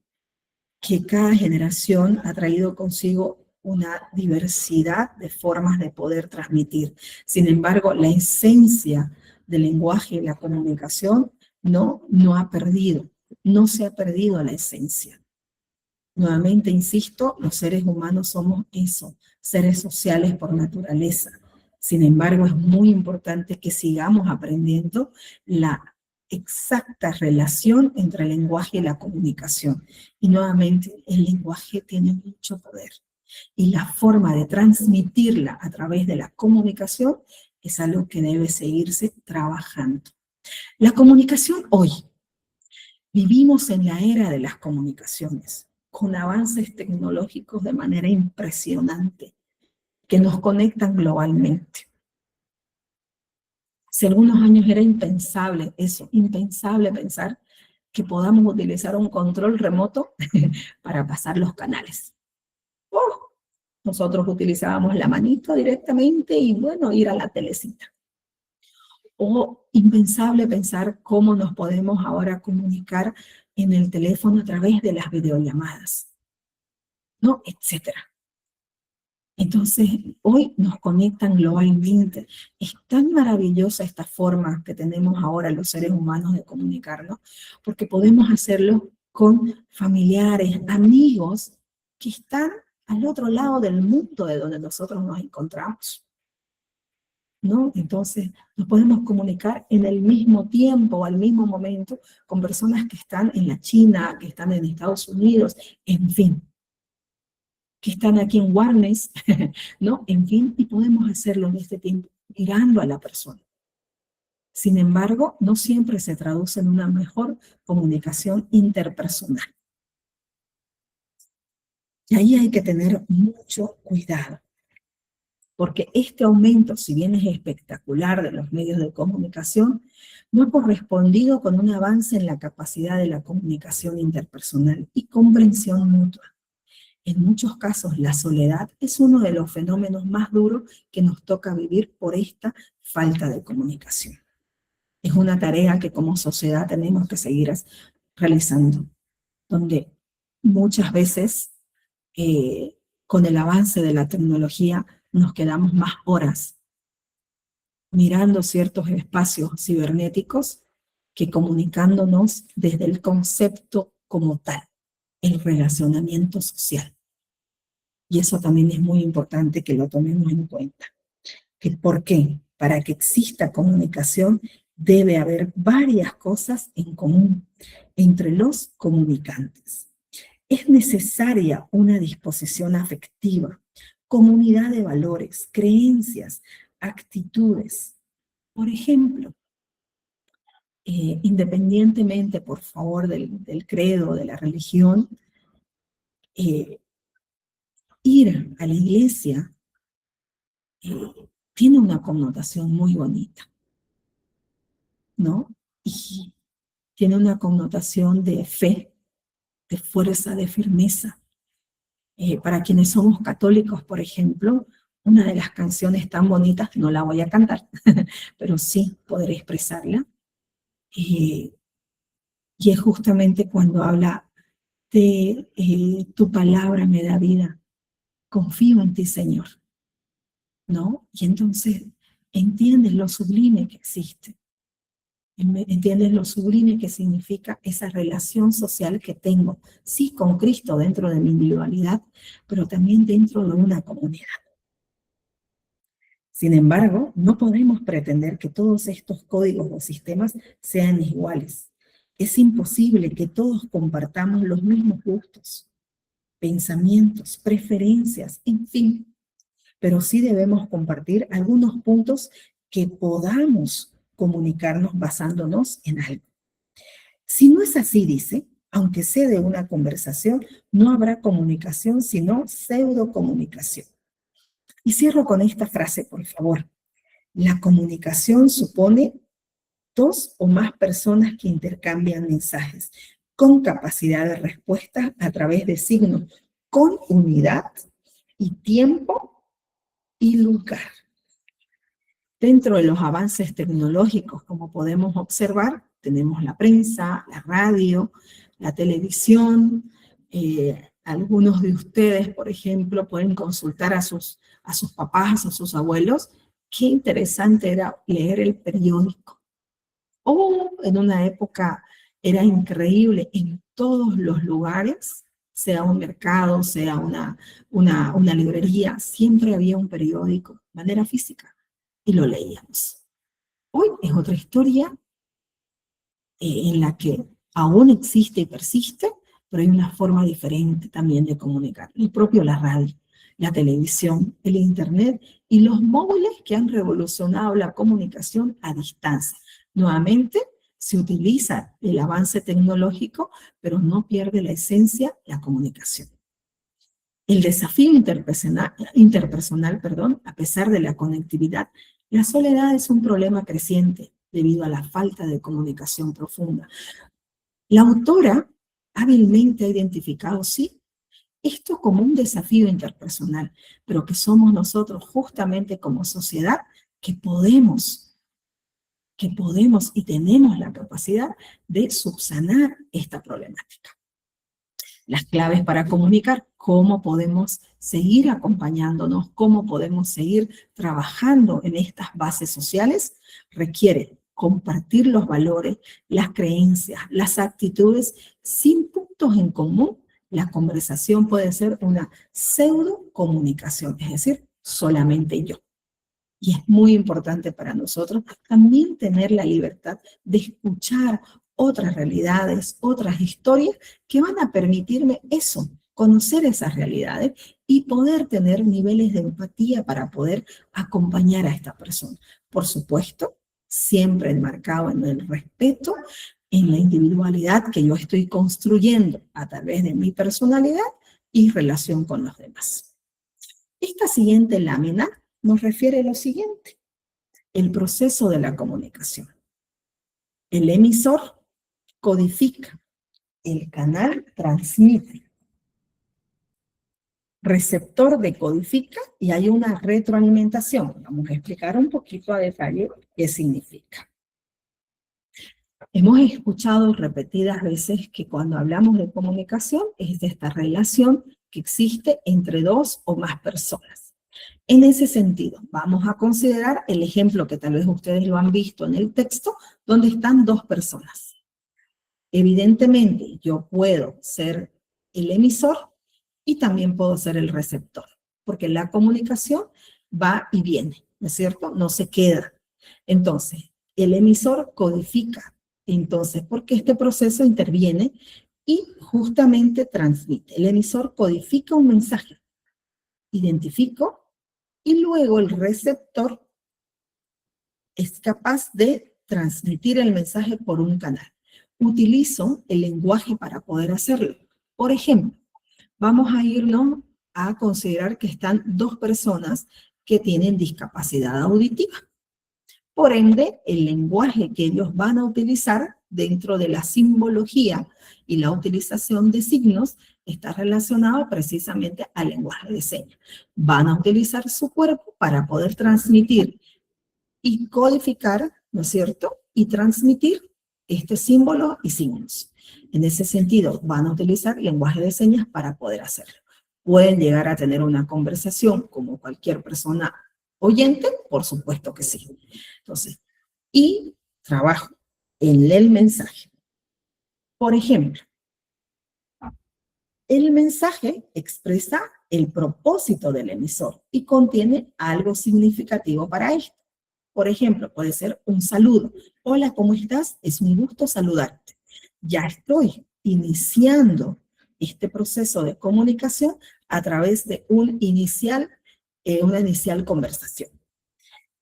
que cada generación ha traído consigo una diversidad de formas de poder transmitir. Sin embargo, la esencia del lenguaje y la comunicación no ha perdido, no se ha perdido la esencia. Nuevamente, insisto, los seres humanos somos eso, seres sociales por naturaleza. Sin embargo, es muy importante que sigamos aprendiendo la exacta relación entre el lenguaje y la comunicación. Y nuevamente, el lenguaje tiene mucho poder. Y la forma de transmitirla a través de la comunicación es algo que debe seguirse trabajando. La comunicación hoy. Vivimos en la era de las comunicaciones, con avances tecnológicos de manera impresionante, que nos conectan globalmente. Hace algunos años era impensable eso, impensable pensar que podamos utilizar un control remoto para pasar los canales. Nosotros utilizábamos la manito directamente y bueno, ir a la telecita. O impensable pensar cómo nos podemos ahora comunicar en el teléfono a través de las videollamadas, ¿no? Etcétera. Entonces, hoy nos conectan globalmente. Es tan maravillosa esta forma que tenemos ahora los seres humanos de comunicarnos, porque podemos hacerlo con familiares, amigos que están al otro lado del mundo de donde nosotros nos encontramos, ¿no? Entonces, nos podemos comunicar en el mismo tiempo, al mismo momento, con personas que están en la China, que están en Estados Unidos, en fin, que están aquí en Warnes, ¿no? En fin, y podemos hacerlo en este tiempo, mirando a la persona. Sin embargo, no siempre se traduce en una mejor comunicación interpersonal. Y ahí hay que tener mucho cuidado, porque este aumento, si bien es espectacular de los medios de comunicación, no ha correspondido con un avance en la capacidad de la comunicación interpersonal y comprensión mutua. En muchos casos, la soledad es uno de los fenómenos más duros que nos toca vivir por esta falta de comunicación. Es una tarea que como sociedad tenemos que seguir realizando, donde muchas veces con el avance de la tecnología nos quedamos más horas mirando ciertos espacios cibernéticos que comunicándonos desde el concepto como tal, el relacionamiento social. Y eso también es muy importante que lo tomemos en cuenta. ¿Por qué? Para que exista comunicación debe haber varias cosas en común entre los comunicantes. Es necesaria una disposición afectiva, comunidad de valores, creencias, actitudes. Por ejemplo, independientemente, por favor, del credo, de la religión, ir a la iglesia tiene una connotación muy bonita, ¿no? Y tiene una connotación de fe, de fuerza, de firmeza. Para quienes somos católicos, por ejemplo, una de las canciones tan bonitas, no la voy a cantar, pero sí podré expresarla, y es justamente cuando habla de tu palabra me da vida, confío en ti, Señor, ¿no? Y entonces entiendes lo sublime que existe. ¿Entiendes lo sublime que significa esa relación social que tengo? Sí, con Cristo dentro de mi individualidad, pero también dentro de una comunidad. Sin embargo, no podemos pretender que todos estos códigos o sistemas sean iguales. Es imposible que todos compartamos los mismos gustos, pensamientos, preferencias, en fin. Pero sí debemos compartir algunos puntos que podamos comunicarnos basándonos en algo. Si no es así, dice, aunque sea de una conversación, no habrá comunicación, sino pseudocomunicación. Y cierro con esta frase, por favor. La comunicación supone dos o más personas que intercambian mensajes con capacidad de respuesta a través de signos, con unidad y tiempo y lugar. Dentro de los avances tecnológicos, como podemos observar, tenemos la prensa, la radio, la televisión. Algunos de ustedes, por ejemplo, pueden consultar a sus papás, a sus abuelos. Qué interesante era leer el periódico. En una época era increíble, en todos los lugares, sea un mercado, sea una librería, siempre había un periódico de manera física. Y lo leíamos. Hoy es otra historia en la que aún existe y persiste, pero hay una forma diferente también de comunicar. El propio la radio, la televisión, el internet y los móviles que han revolucionado la comunicación a distancia. Nuevamente, se utiliza el avance tecnológico, pero no pierde la esencia, la comunicación. El desafío interpersonal, a pesar de la conectividad, la soledad es un problema creciente debido a la falta de comunicación profunda. La autora hábilmente ha identificado, sí, esto como un desafío interpersonal, pero que somos nosotros justamente como sociedad que podemos y tenemos la capacidad de subsanar esta problemática. Las claves para comunicar, cómo podemos seguir acompañándonos, cómo podemos seguir trabajando en estas bases sociales, requiere compartir los valores, las creencias, las actitudes sin puntos en común. La conversación puede ser una pseudo comunicación, es decir, solamente yo. Y es muy importante para nosotros también tener la libertad de escuchar otras realidades, otras historias que van a permitirme eso, conocer esas realidades y poder tener niveles de empatía para poder acompañar a esta persona. Por supuesto, siempre enmarcado en el respeto, en la individualidad que yo estoy construyendo a través de mi personalidad y relación con los demás. Esta siguiente lámina nos refiere a lo siguiente: el proceso de la comunicación. El emisor codifica, el canal transmite, receptor decodifica y hay una retroalimentación. Vamos a explicar un poquito a detalle qué significa. Hemos escuchado repetidas veces que cuando hablamos de comunicación es de esta relación que existe entre dos o más personas. En ese sentido, vamos a considerar el ejemplo que tal vez ustedes lo han visto en el texto, donde están dos personas. Evidentemente, yo puedo ser el emisor y también puedo ser el receptor, porque la comunicación va y viene, ¿no es cierto? No se queda. Entonces, el emisor codifica, entonces, porque este proceso interviene y justamente transmite. El emisor codifica un mensaje, identifico, y luego el receptor es capaz de transmitir el mensaje por un canal. Utilizo el lenguaje para poder hacerlo. Por ejemplo, vamos a irnos a considerar que están dos personas que tienen discapacidad auditiva. Por ende, el lenguaje que ellos van a utilizar dentro de la simbología y la utilización de signos está relacionado precisamente al lenguaje de señas. Van a utilizar su cuerpo para poder transmitir y codificar, ¿no es cierto? Y transmitir este símbolo y signos. En ese sentido, van a utilizar lenguaje de señas para poder hacerlo. ¿Pueden llegar a tener una conversación como cualquier persona oyente? Por supuesto que sí. Entonces, y trabajo en el mensaje. Por ejemplo, el mensaje expresa el propósito del emisor y contiene algo significativo para esto. Por ejemplo, puede ser un saludo. Hola, ¿cómo estás? Es un gusto saludarte. Ya estoy iniciando este proceso de comunicación a través de una inicial conversación.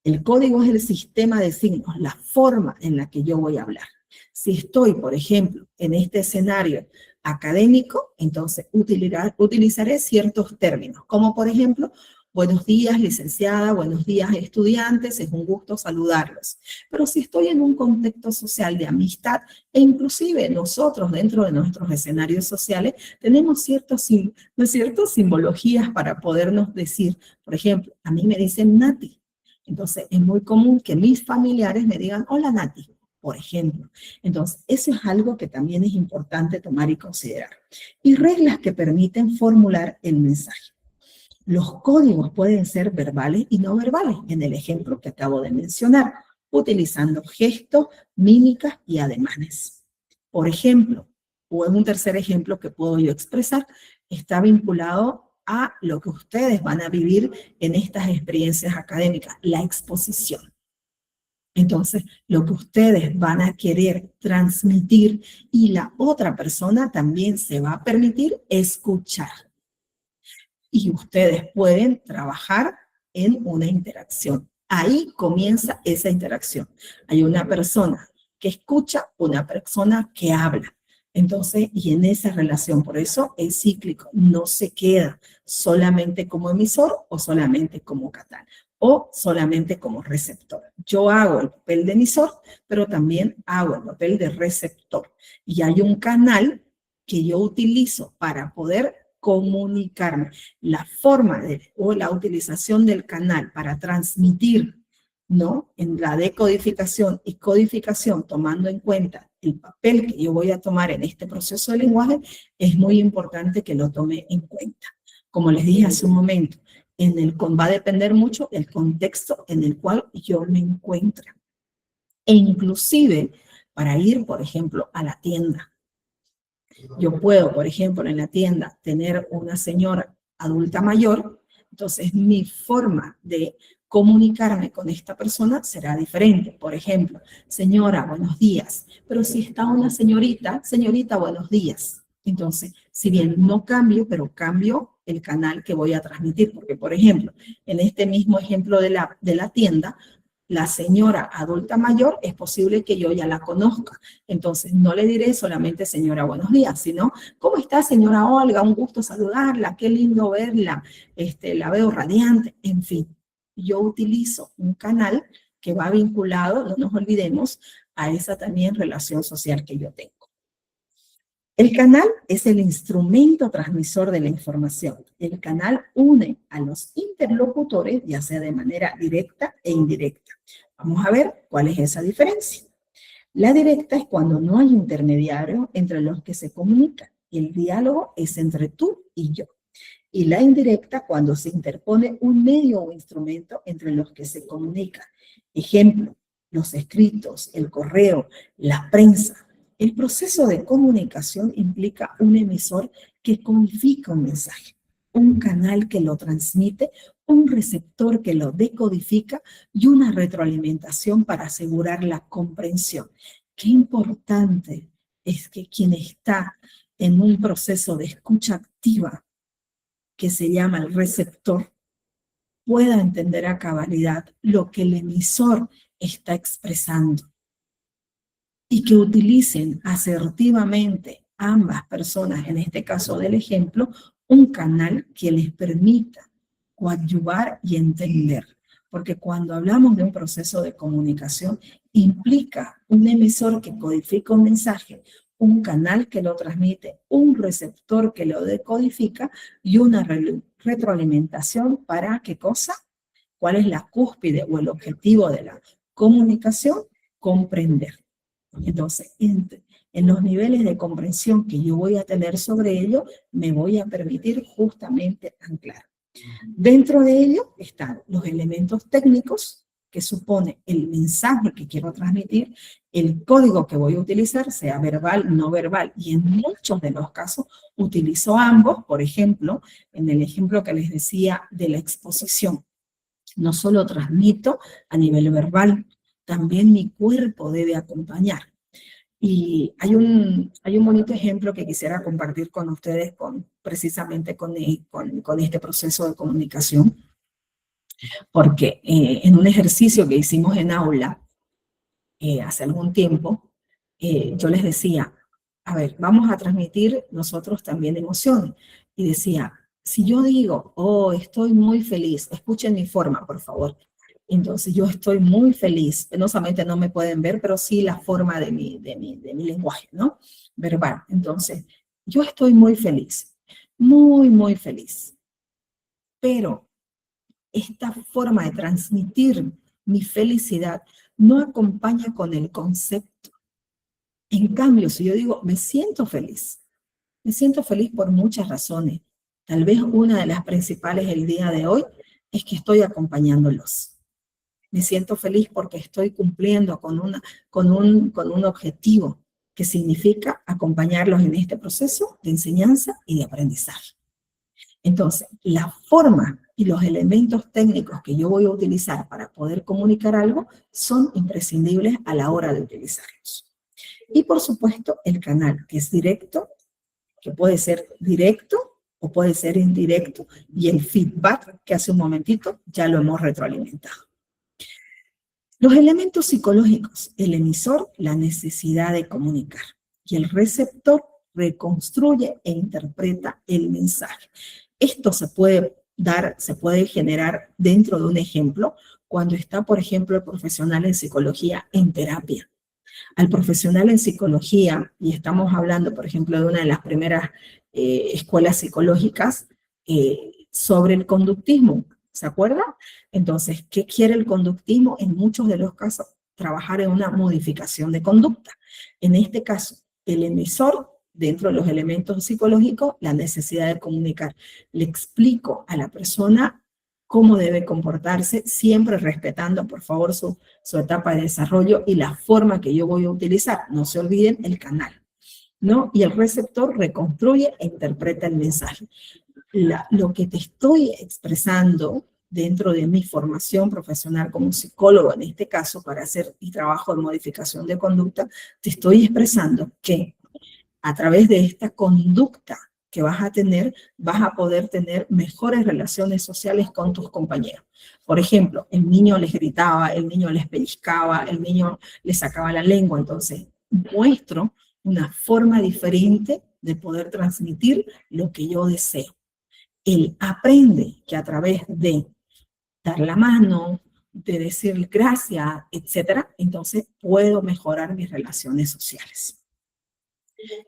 El código es el sistema de signos, la forma en la que yo voy a hablar. Si estoy, por ejemplo, en este escenario académico, entonces utilizaré ciertos términos, como por ejemplo, buenos días, licenciada, buenos días, estudiantes, es un gusto saludarlos. Pero si estoy en un contexto social de amistad, e inclusive nosotros dentro de nuestros escenarios sociales, tenemos ciertas simbologías para podernos decir, por ejemplo, a mí me dicen Nati. Entonces, es muy común que mis familiares me digan, hola Nati, por ejemplo. Entonces, eso es algo que también es importante tomar y considerar. Y reglas que permiten formular el mensaje. Los códigos pueden ser verbales y no verbales, en el ejemplo que acabo de mencionar, utilizando gestos, mímicas y ademanes. Por ejemplo, o en un tercer ejemplo que puedo yo expresar, está vinculado a lo que ustedes van a vivir en estas experiencias académicas, la exposición. Entonces, lo que ustedes van a querer transmitir y la otra persona también se va a permitir escuchar. Y ustedes pueden trabajar en una interacción. Ahí comienza esa interacción. Hay una persona que escucha, una persona que habla. Entonces, y en esa relación, por eso es cíclico, no se queda solamente como emisor o solamente como canal o solamente como receptor. Yo hago el papel de emisor, pero también hago el papel de receptor. Y hay un canal que yo utilizo para poder comunicarme. La forma o la utilización del canal para transmitir, ¿no? En la decodificación y codificación, tomando en cuenta el papel que yo voy a tomar en este proceso de lenguaje, es muy importante que lo tome en cuenta. Como les dije hace un momento, va a depender mucho del contexto en el cual yo me encuentro. E inclusive, para ir, por ejemplo, a la tienda. Yo puedo, por ejemplo, en la tienda tener una señora adulta mayor, entonces mi forma de comunicarme con esta persona será diferente. Por ejemplo, señora, buenos días. Pero si está una señorita, señorita, buenos días. Entonces, si bien no cambio, pero cambio el canal que voy a transmitir. Porque, por ejemplo, en este mismo ejemplo de la tienda, la señora adulta mayor es posible que yo ya la conozca. Entonces, no le diré solamente señora, buenos días, sino, ¿cómo está señora Olga? Un gusto saludarla, qué lindo verla, la veo radiante, en fin. Yo utilizo un canal que va vinculado, no nos olvidemos, a esa también relación social que yo tengo. El canal es el instrumento transmisor de la información. El canal une a los interlocutores, ya sea de manera directa e indirecta. Vamos a ver cuál es esa diferencia. La directa es cuando no hay intermediario entre los que se comunican. El diálogo es entre tú y yo. Y la indirecta cuando se interpone un medio o instrumento entre los que se comunican. Ejemplo, los escritos, el correo, la prensa. El proceso de comunicación implica un emisor que codifica un mensaje, un canal que lo transmite, un receptor que lo decodifica y una retroalimentación para asegurar la comprensión. Qué importante es que quien está en un proceso de escucha activa, que se llama el receptor, pueda entender a cabalidad lo que el emisor está expresando. Y que utilicen asertivamente ambas personas, en este caso del ejemplo, un canal que les permita coadyuvar y entender. Porque cuando hablamos de un proceso de comunicación, implica un emisor que codifica un mensaje, un canal que lo transmite, un receptor que lo decodifica y una retroalimentación para ¿qué cosa? ¿Cuál es la cúspide o el objetivo de la comunicación? Comprender. Entonces, en los niveles de comprensión que yo voy a tener sobre ello, me voy a permitir justamente anclar. Dentro de ello están los elementos técnicos que supone el mensaje que quiero transmitir, el código que voy a utilizar, sea verbal, no verbal, y en muchos de los casos utilizo ambos. Por ejemplo, en el ejemplo que les decía de la exposición, no solo transmito a nivel verbal, también mi cuerpo debe acompañar. Y hay un bonito ejemplo que quisiera compartir con ustedes precisamente con este proceso de comunicación, porque en un ejercicio que hicimos en aula hace algún tiempo, yo les decía, a ver, vamos a transmitir nosotros también emociones. Y decía, si yo digo, oh, estoy muy feliz, escuchen mi forma, por favor. Entonces, yo estoy muy feliz. Penosamente no me pueden ver, pero sí la forma de mi lenguaje, ¿no? Verbal. Entonces, yo estoy muy feliz. Muy, muy feliz. Pero esta forma de transmitir mi felicidad no acompaña con el concepto. En cambio, si yo digo, me siento feliz por muchas razones. Tal vez una de las principales el día de hoy es que estoy acompañándolos. Me siento feliz porque estoy cumpliendo con un objetivo que significa acompañarlos en este proceso de enseñanza y de aprendizaje. Entonces, la forma y los elementos técnicos que yo voy a utilizar para poder comunicar algo son imprescindibles a la hora de utilizarlos. Y por supuesto, el canal, que es directo, que puede ser directo o puede ser indirecto, y el feedback que hace un momentito ya lo hemos retroalimentado. Los elementos psicológicos, el emisor, la necesidad de comunicar, y el receptor reconstruye e interpreta el mensaje. Esto se puede generar dentro de un ejemplo cuando está, por ejemplo, el profesional en psicología en terapia. Al profesional en psicología, y estamos hablando, por ejemplo, de una de las primeras escuelas psicológicas sobre el conductismo, ¿se acuerda? Entonces, ¿qué quiere el conductismo? En muchos de los casos, trabajar en una modificación de conducta. En este caso, el emisor, dentro de los elementos psicológicos, la necesidad de comunicar. Le explico a la persona cómo debe comportarse, siempre respetando, por favor, su etapa de desarrollo y la forma que yo voy a utilizar. No se olviden el canal, ¿no? Y el receptor reconstruye e interpreta el mensaje. Lo que te estoy expresando dentro de mi formación profesional como psicólogo, en este caso, para hacer mi trabajo de modificación de conducta, te estoy expresando que a través de esta conducta que vas a tener, vas a poder tener mejores relaciones sociales con tus compañeros. Por ejemplo, el niño les gritaba, el niño les pellizcaba, el niño les sacaba la lengua. Entonces, muestro una forma diferente de poder transmitir lo que yo deseo. Él aprende que a través de dar la mano, de decir gracias, etcétera, entonces puedo mejorar mis relaciones sociales.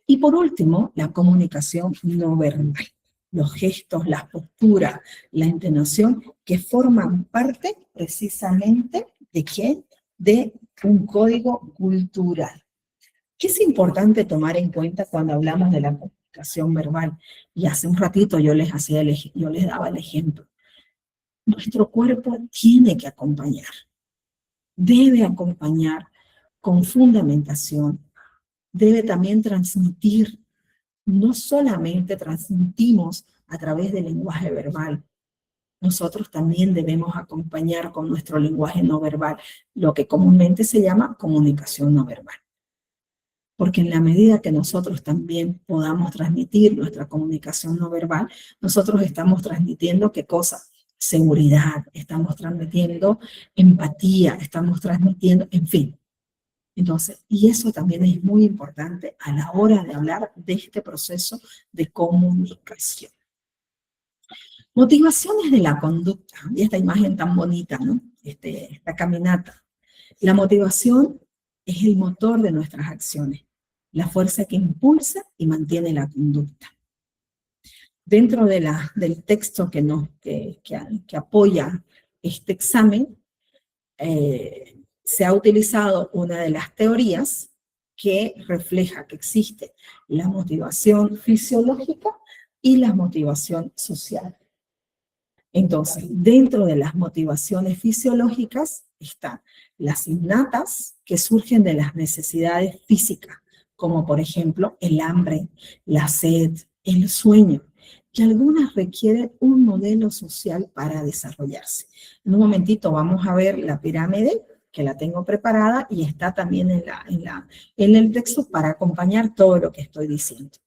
Y por último, la comunicación no verbal. Los gestos, las posturas, la entonación, que forman parte precisamente ¿de qué? De un código cultural. ¿Qué es importante tomar en cuenta cuando hablamos de la comunicación verbal? Y hace un ratito yo les daba el ejemplo. Nuestro cuerpo tiene que acompañar, debe acompañar con fundamentación, debe también transmitir. No solamente transmitimos a través del lenguaje verbal, nosotros también debemos acompañar con nuestro lenguaje no verbal, lo que comúnmente se llama comunicación no verbal. Porque en la medida que nosotros también podamos transmitir nuestra comunicación no verbal, nosotros estamos transmitiendo ¿qué cosa? Seguridad, estamos transmitiendo empatía, estamos transmitiendo, en fin. Entonces, y eso también es muy importante a la hora de hablar de este proceso de comunicación. Motivaciones de la conducta, y esta imagen tan bonita, ¿no? Esta caminata. La motivación es el motor de nuestras acciones, la fuerza que impulsa y mantiene la conducta. Dentro del texto que apoya este examen, se ha utilizado una de las teorías que refleja que existe la motivación fisiológica y la motivación social. Entonces, dentro de las motivaciones fisiológicas están las innatas, que surgen de las necesidades físicas, como por ejemplo el hambre, la sed, el sueño, y algunas requieren un modelo social para desarrollarse. En un momentito vamos a ver la pirámide, que la tengo preparada y está también en el texto para acompañar todo lo que estoy diciendo.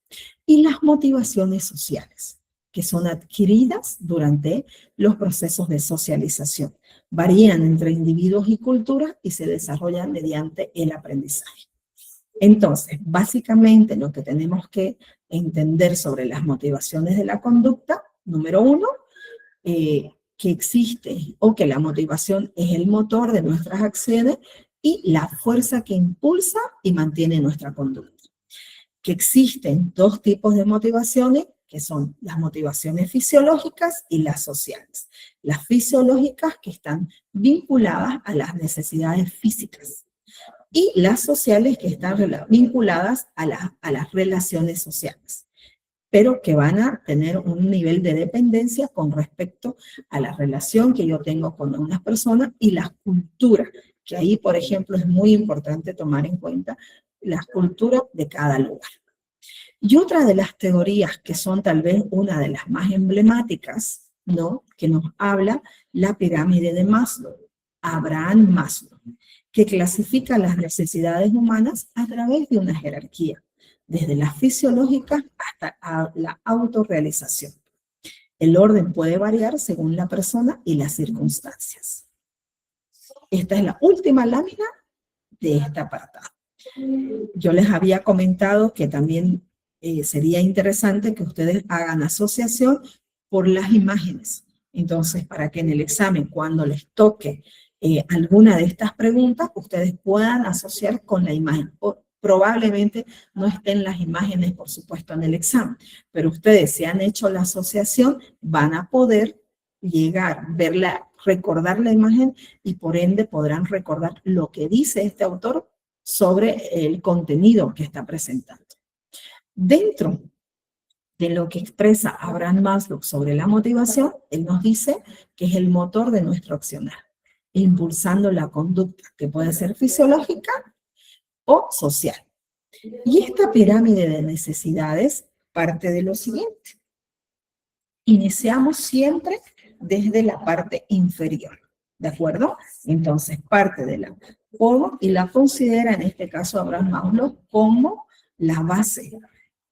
Y las motivaciones sociales, que son adquiridas durante los procesos de socialización. Varían entre individuos y culturas y se desarrollan mediante el aprendizaje. Entonces, básicamente lo que tenemos que entender sobre las motivaciones de la conducta, número uno, que existe o que la motivación es el motor de nuestras acciones y la fuerza que impulsa y mantiene nuestra conducta. Que existen dos tipos de motivaciones, que son las motivaciones fisiológicas y las sociales. Las fisiológicas que están vinculadas a las necesidades físicas y las sociales que están vinculadas a las relaciones sociales, pero que van a tener un nivel de dependencia con respecto a la relación que yo tengo con unas personas y las culturas, que ahí, por ejemplo, es muy importante tomar en cuenta las culturas de cada lugar. Y otra de las teorías que son tal vez una de las más emblemáticas, ¿no? Que nos habla la pirámide de Maslow, Abraham Maslow, que clasifica las necesidades humanas a través de una jerarquía, desde las fisiológicas hasta la autorrealización. El orden puede variar según la persona y las circunstancias. Esta es la última lámina de esta apartado. Yo les había comentado que también sería interesante que ustedes hagan asociación por las imágenes. Entonces, para que en el examen, cuando les toque alguna de estas preguntas, ustedes puedan asociar con la imagen. Probablemente no estén las imágenes, por supuesto, en el examen, pero ustedes, si han hecho la asociación, van a poder llegar, ver recordar la imagen y por ende podrán recordar lo que dice este autor sobre el contenido que está presentando. Dentro de lo que expresa Abraham Maslow sobre la motivación, él nos dice que es el motor de nuestro accionar, impulsando la conducta que puede ser fisiológica o social. Y esta pirámide de necesidades parte de lo siguiente. Iniciamos siempre desde la parte inferior, ¿de acuerdo? Entonces parte de la forma y la considera en este caso Abraham Maslow como la base.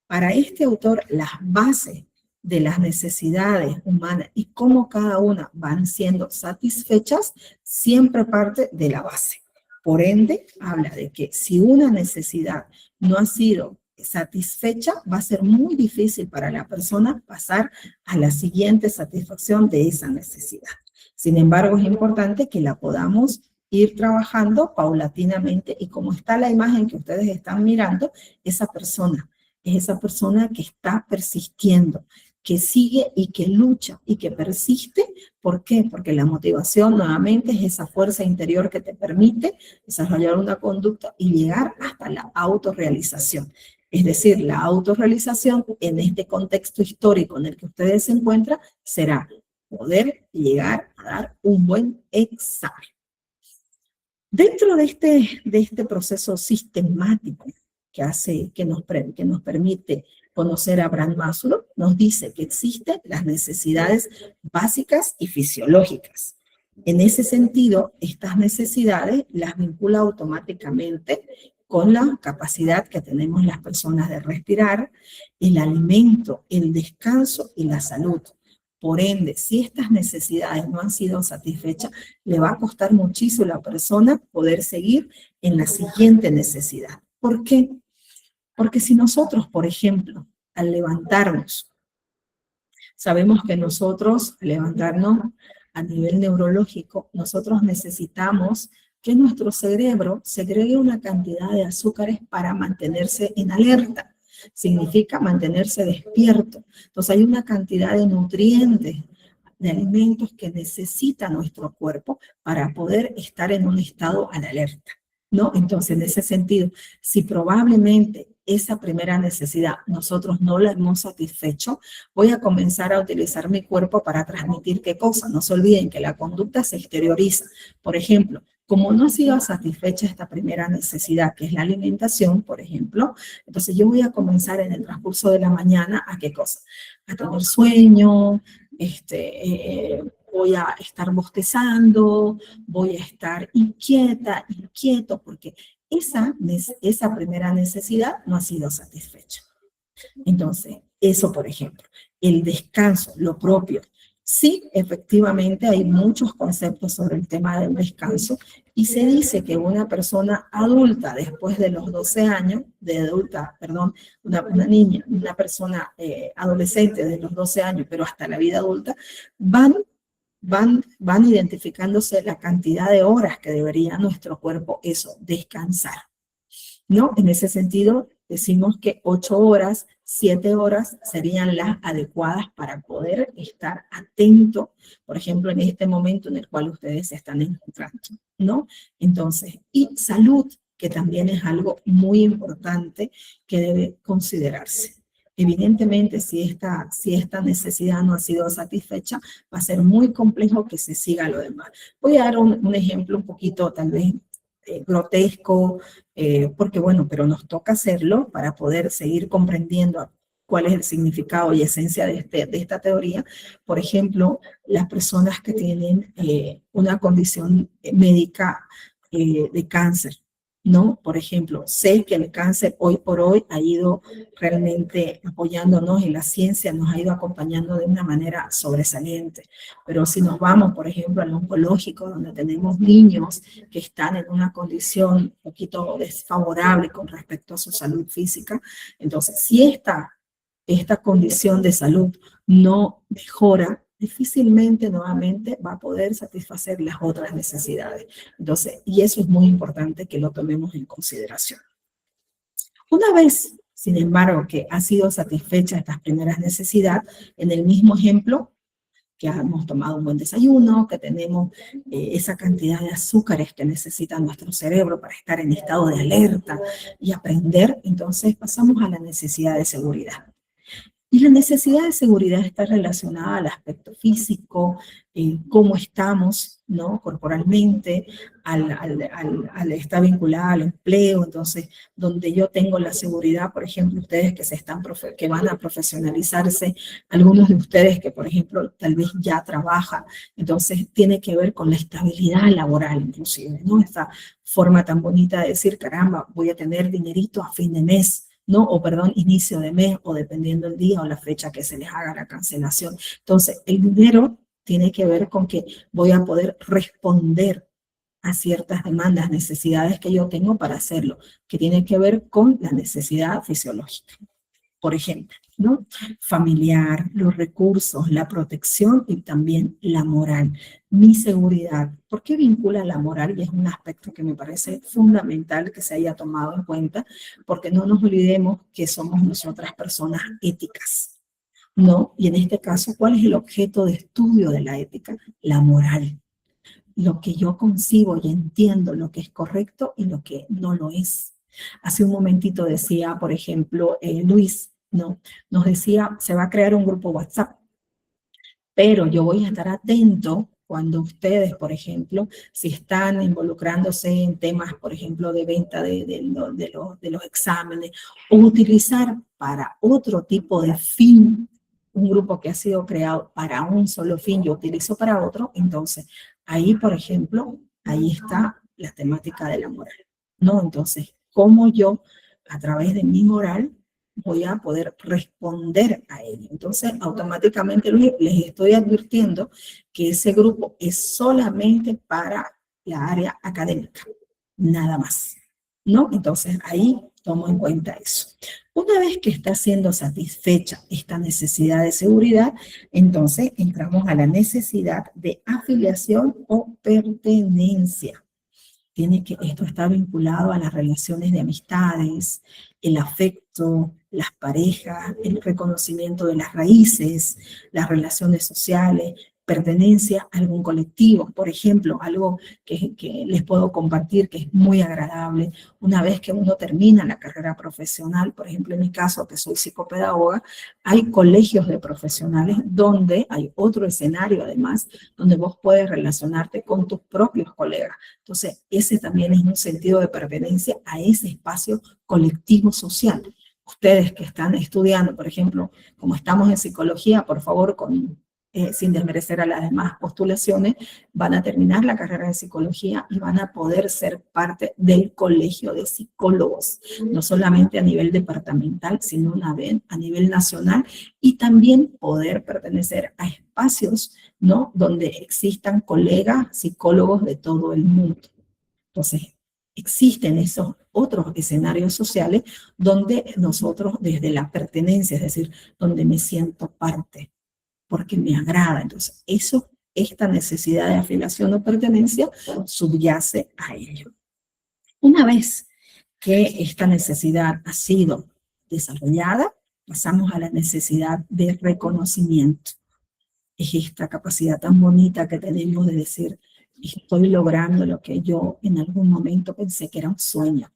Para este autor, las bases de las necesidades humanas y cómo cada una van siendo satisfechas, siempre parte de la base. Por ende, habla de que si una necesidad no ha sido satisfecha, va a ser muy difícil para la persona pasar a la siguiente satisfacción de esa necesidad. Sin embargo, es importante que la podamos ir trabajando paulatinamente y como está la imagen que ustedes están mirando, esa persona es esa persona que está persistiendo, que sigue y que lucha y que persiste. ¿Por qué? Porque la motivación nuevamente es esa fuerza interior que te permite desarrollar una conducta y llegar hasta la autorrealización. Es decir, la autorrealización en este contexto histórico en el que ustedes se encuentran será poder llegar a dar un buen examen. Dentro de este proceso sistemático que nos permite conocer a Abraham Maslow, nos dice que existen las necesidades básicas y fisiológicas. En ese sentido, estas necesidades las vincula automáticamente con la capacidad que tenemos las personas de respirar, el alimento, el descanso y la salud. Por ende, si estas necesidades no han sido satisfechas, le va a costar muchísimo a la persona poder seguir en la siguiente necesidad. ¿Por qué? Porque si nosotros, por ejemplo, al levantarnos, sabemos que nosotros, al levantarnos a nivel neurológico, nosotros necesitamos que nuestro cerebro segregue una cantidad de azúcares para mantenerse en alerta. Significa mantenerse despierto. Entonces hay una cantidad de nutrientes, de alimentos que necesita nuestro cuerpo para poder estar en un estado de alerta, ¿no? Entonces, en ese sentido, si probablemente esa primera necesidad nosotros no la hemos satisfecho, voy a comenzar a utilizar mi cuerpo para transmitir qué cosa. No se olviden que la conducta se exterioriza. Por ejemplo, como no ha sido satisfecha esta primera necesidad, que es la alimentación, por ejemplo, entonces yo voy a comenzar en el transcurso de la mañana a qué cosa, a tener sueño, voy a estar bostezando, voy a estar inquieto, porque esa primera necesidad no ha sido satisfecha. Entonces, eso por ejemplo, el descanso, lo propio. Sí, efectivamente hay muchos conceptos sobre el tema del descanso y se dice que una persona adulta después de los 12 años, una persona adolescente de los 12 años, pero hasta la vida adulta, van identificándose la cantidad de horas que debería nuestro cuerpo descansar, ¿no? En ese sentido, decimos que 8 horas, 7 horas serían las adecuadas para poder estar atento, por ejemplo, en este momento en el cual ustedes se están encontrando, ¿no? Entonces, y salud, que también es algo muy importante que debe considerarse. Evidentemente, si esta necesidad no ha sido satisfecha, va a ser muy complejo que se siga lo demás. Voy a dar un ejemplo un poquito tal vez grotesco, porque bueno, pero nos toca hacerlo para poder seguir comprendiendo cuál es el significado y esencia de esta teoría. Por ejemplo, las personas que tienen una condición médica de cáncer, ¿no? Por ejemplo, sé que el cáncer hoy por hoy ha ido realmente apoyándonos y la ciencia nos ha ido acompañando de una manera sobresaliente. Pero si nos vamos, por ejemplo, al oncológico, donde tenemos niños que están en una condición un poquito desfavorable con respecto a su salud física, entonces si esta condición de salud no mejora, difícilmente nuevamente va a poder satisfacer las otras necesidades. Entonces, y eso es muy importante que lo tomemos en consideración. Una vez, sin embargo, que ha sido satisfecha estas primeras necesidades, en el mismo ejemplo, que hemos tomado un buen desayuno, que tenemos esa cantidad de azúcares que necesita nuestro cerebro para estar en estado de alerta y aprender, entonces pasamos a la necesidad de seguridad. Y la necesidad de seguridad está relacionada al aspecto físico, cómo estamos, ¿no? Corporalmente, está vinculada al empleo. Entonces, donde yo tengo la seguridad, por ejemplo, ustedes que van a profesionalizarse, algunos de ustedes que, por ejemplo, tal vez ya trabajan, entonces tiene que ver con la estabilidad laboral, inclusive, ¿no? Esta forma tan bonita de decir, caramba, voy a tener dinerito a fin de mes, ¿no? O perdón, inicio de mes, o dependiendo el día o la fecha que se les haga la cancelación. Entonces, el dinero tiene que ver con que voy a poder responder a ciertas demandas, necesidades que yo tengo para hacerlo, que tiene que ver con la necesidad fisiológica. Por ejemplo, ¿no? Familiar, los recursos, la protección y también la moral. Mi seguridad. ¿Por qué vincula la moral? Y es un aspecto que me parece fundamental que se haya tomado en cuenta, porque no nos olvidemos que somos nosotras personas éticas, ¿no? Y en este caso, ¿cuál es el objeto de estudio de la ética? La moral. Lo que yo concibo y entiendo, lo que es correcto y lo que no lo es. Hace un momentito decía, por ejemplo, Luis, ¿no? Nos decía, se va a crear un grupo WhatsApp, pero yo voy a estar atento cuando ustedes, por ejemplo, si están involucrándose en temas, por ejemplo, de venta de los exámenes, o utilizar para otro tipo de fin, un grupo que ha sido creado para un solo fin, yo utilizo para otro, entonces ahí, por ejemplo, ahí está la temática de la moral, ¿no? Entonces, ¿cómo yo, a través de mi moral, voy a poder responder a ello? Entonces, automáticamente les estoy advirtiendo que ese grupo es solamente para la área académica, nada más, ¿no? Entonces, ahí tomo en cuenta eso. Una vez que está siendo satisfecha esta necesidad de seguridad, entonces entramos a la necesidad de afiliación o pertenencia. Esto está vinculado a las relaciones de amistades, el afecto, las parejas, el reconocimiento de las raíces, las relaciones sociales, pertenencia a algún colectivo. Por ejemplo, algo que les puedo compartir que es muy agradable, una vez que uno termina la carrera profesional, por ejemplo, en mi caso, que soy psicopedagoga, hay colegios de profesionales donde hay otro escenario, además, donde vos puedes relacionarte con tus propios colegas. Entonces, ese también es un sentido de pertenencia a ese espacio colectivo social. Ustedes que están estudiando, por ejemplo, como estamos en psicología, por favor, sin desmerecer a las demás postulaciones, van a terminar la carrera de psicología y van a poder ser parte del colegio de psicólogos, no solamente a nivel departamental, sino a nivel nacional, y también poder pertenecer a espacios, ¿no?, donde existan colegas psicólogos de todo el mundo. Entonces, existen esos otros escenarios sociales donde nosotros, desde la pertenencia, es decir, donde me siento parte, porque me agrada. Entonces, esta necesidad de afiliación o pertenencia subyace a ello. Una vez que esta necesidad ha sido desarrollada, pasamos a la necesidad de reconocimiento. Es esta capacidad tan bonita que tenemos de decir, estoy logrando lo que yo en algún momento pensé que era un sueño.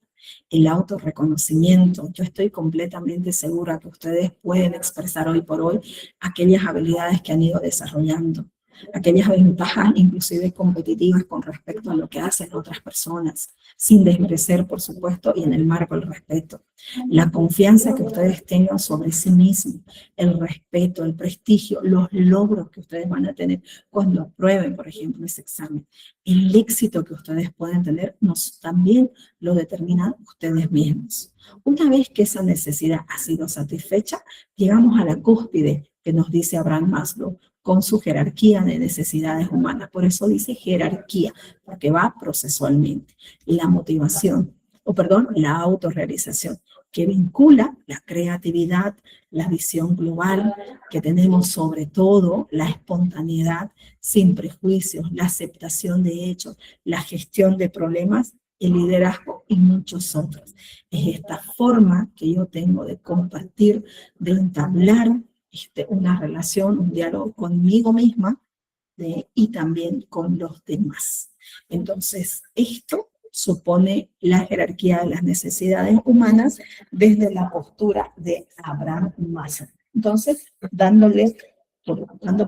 El autorreconocimiento. Yo estoy completamente segura que ustedes pueden expresar hoy por hoy aquellas habilidades que han ido desarrollando, aquellas ventajas inclusive competitivas con respecto a lo que hacen otras personas, sin desmerecer, por supuesto, y en el marco del respeto. La confianza que ustedes tengan sobre sí mismos, el respeto, el prestigio, los logros que ustedes van a tener cuando aprueben, por ejemplo, ese examen. El éxito que ustedes pueden tener también lo determinan ustedes mismos. Una vez que esa necesidad ha sido satisfecha, llegamos a la cúspide que nos dice Abraham Maslow, con su jerarquía de necesidades humanas. Por eso dice jerarquía, porque va procesualmente. La motivación, la autorrealización, que vincula la creatividad, la visión global que tenemos, sobre todo la espontaneidad, sin prejuicios, la aceptación de hechos, la gestión de problemas, el liderazgo y muchos otros. Es esta forma que yo tengo de compartir, de entablar una relación, un diálogo conmigo misma y también con los demás. Entonces, esto supone la jerarquía de las necesidades humanas desde la postura de Abraham Maslow. Entonces, dando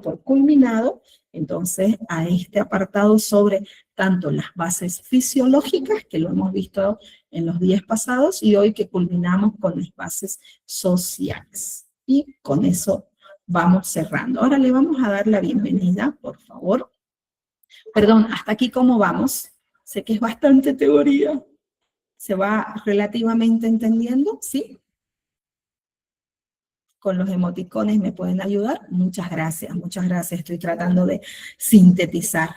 por culminado, entonces, a este apartado sobre tanto las bases fisiológicas, que lo hemos visto en los días pasados, y hoy que culminamos con las bases sociales. Y con eso vamos cerrando. Ahora le vamos a dar la bienvenida, por favor. Perdón, hasta aquí cómo vamos. Sé que es bastante teoría. ¿Se va relativamente entendiendo? ¿Sí? Con los emoticones me pueden ayudar. Muchas gracias, muchas gracias. Estoy tratando de sintetizar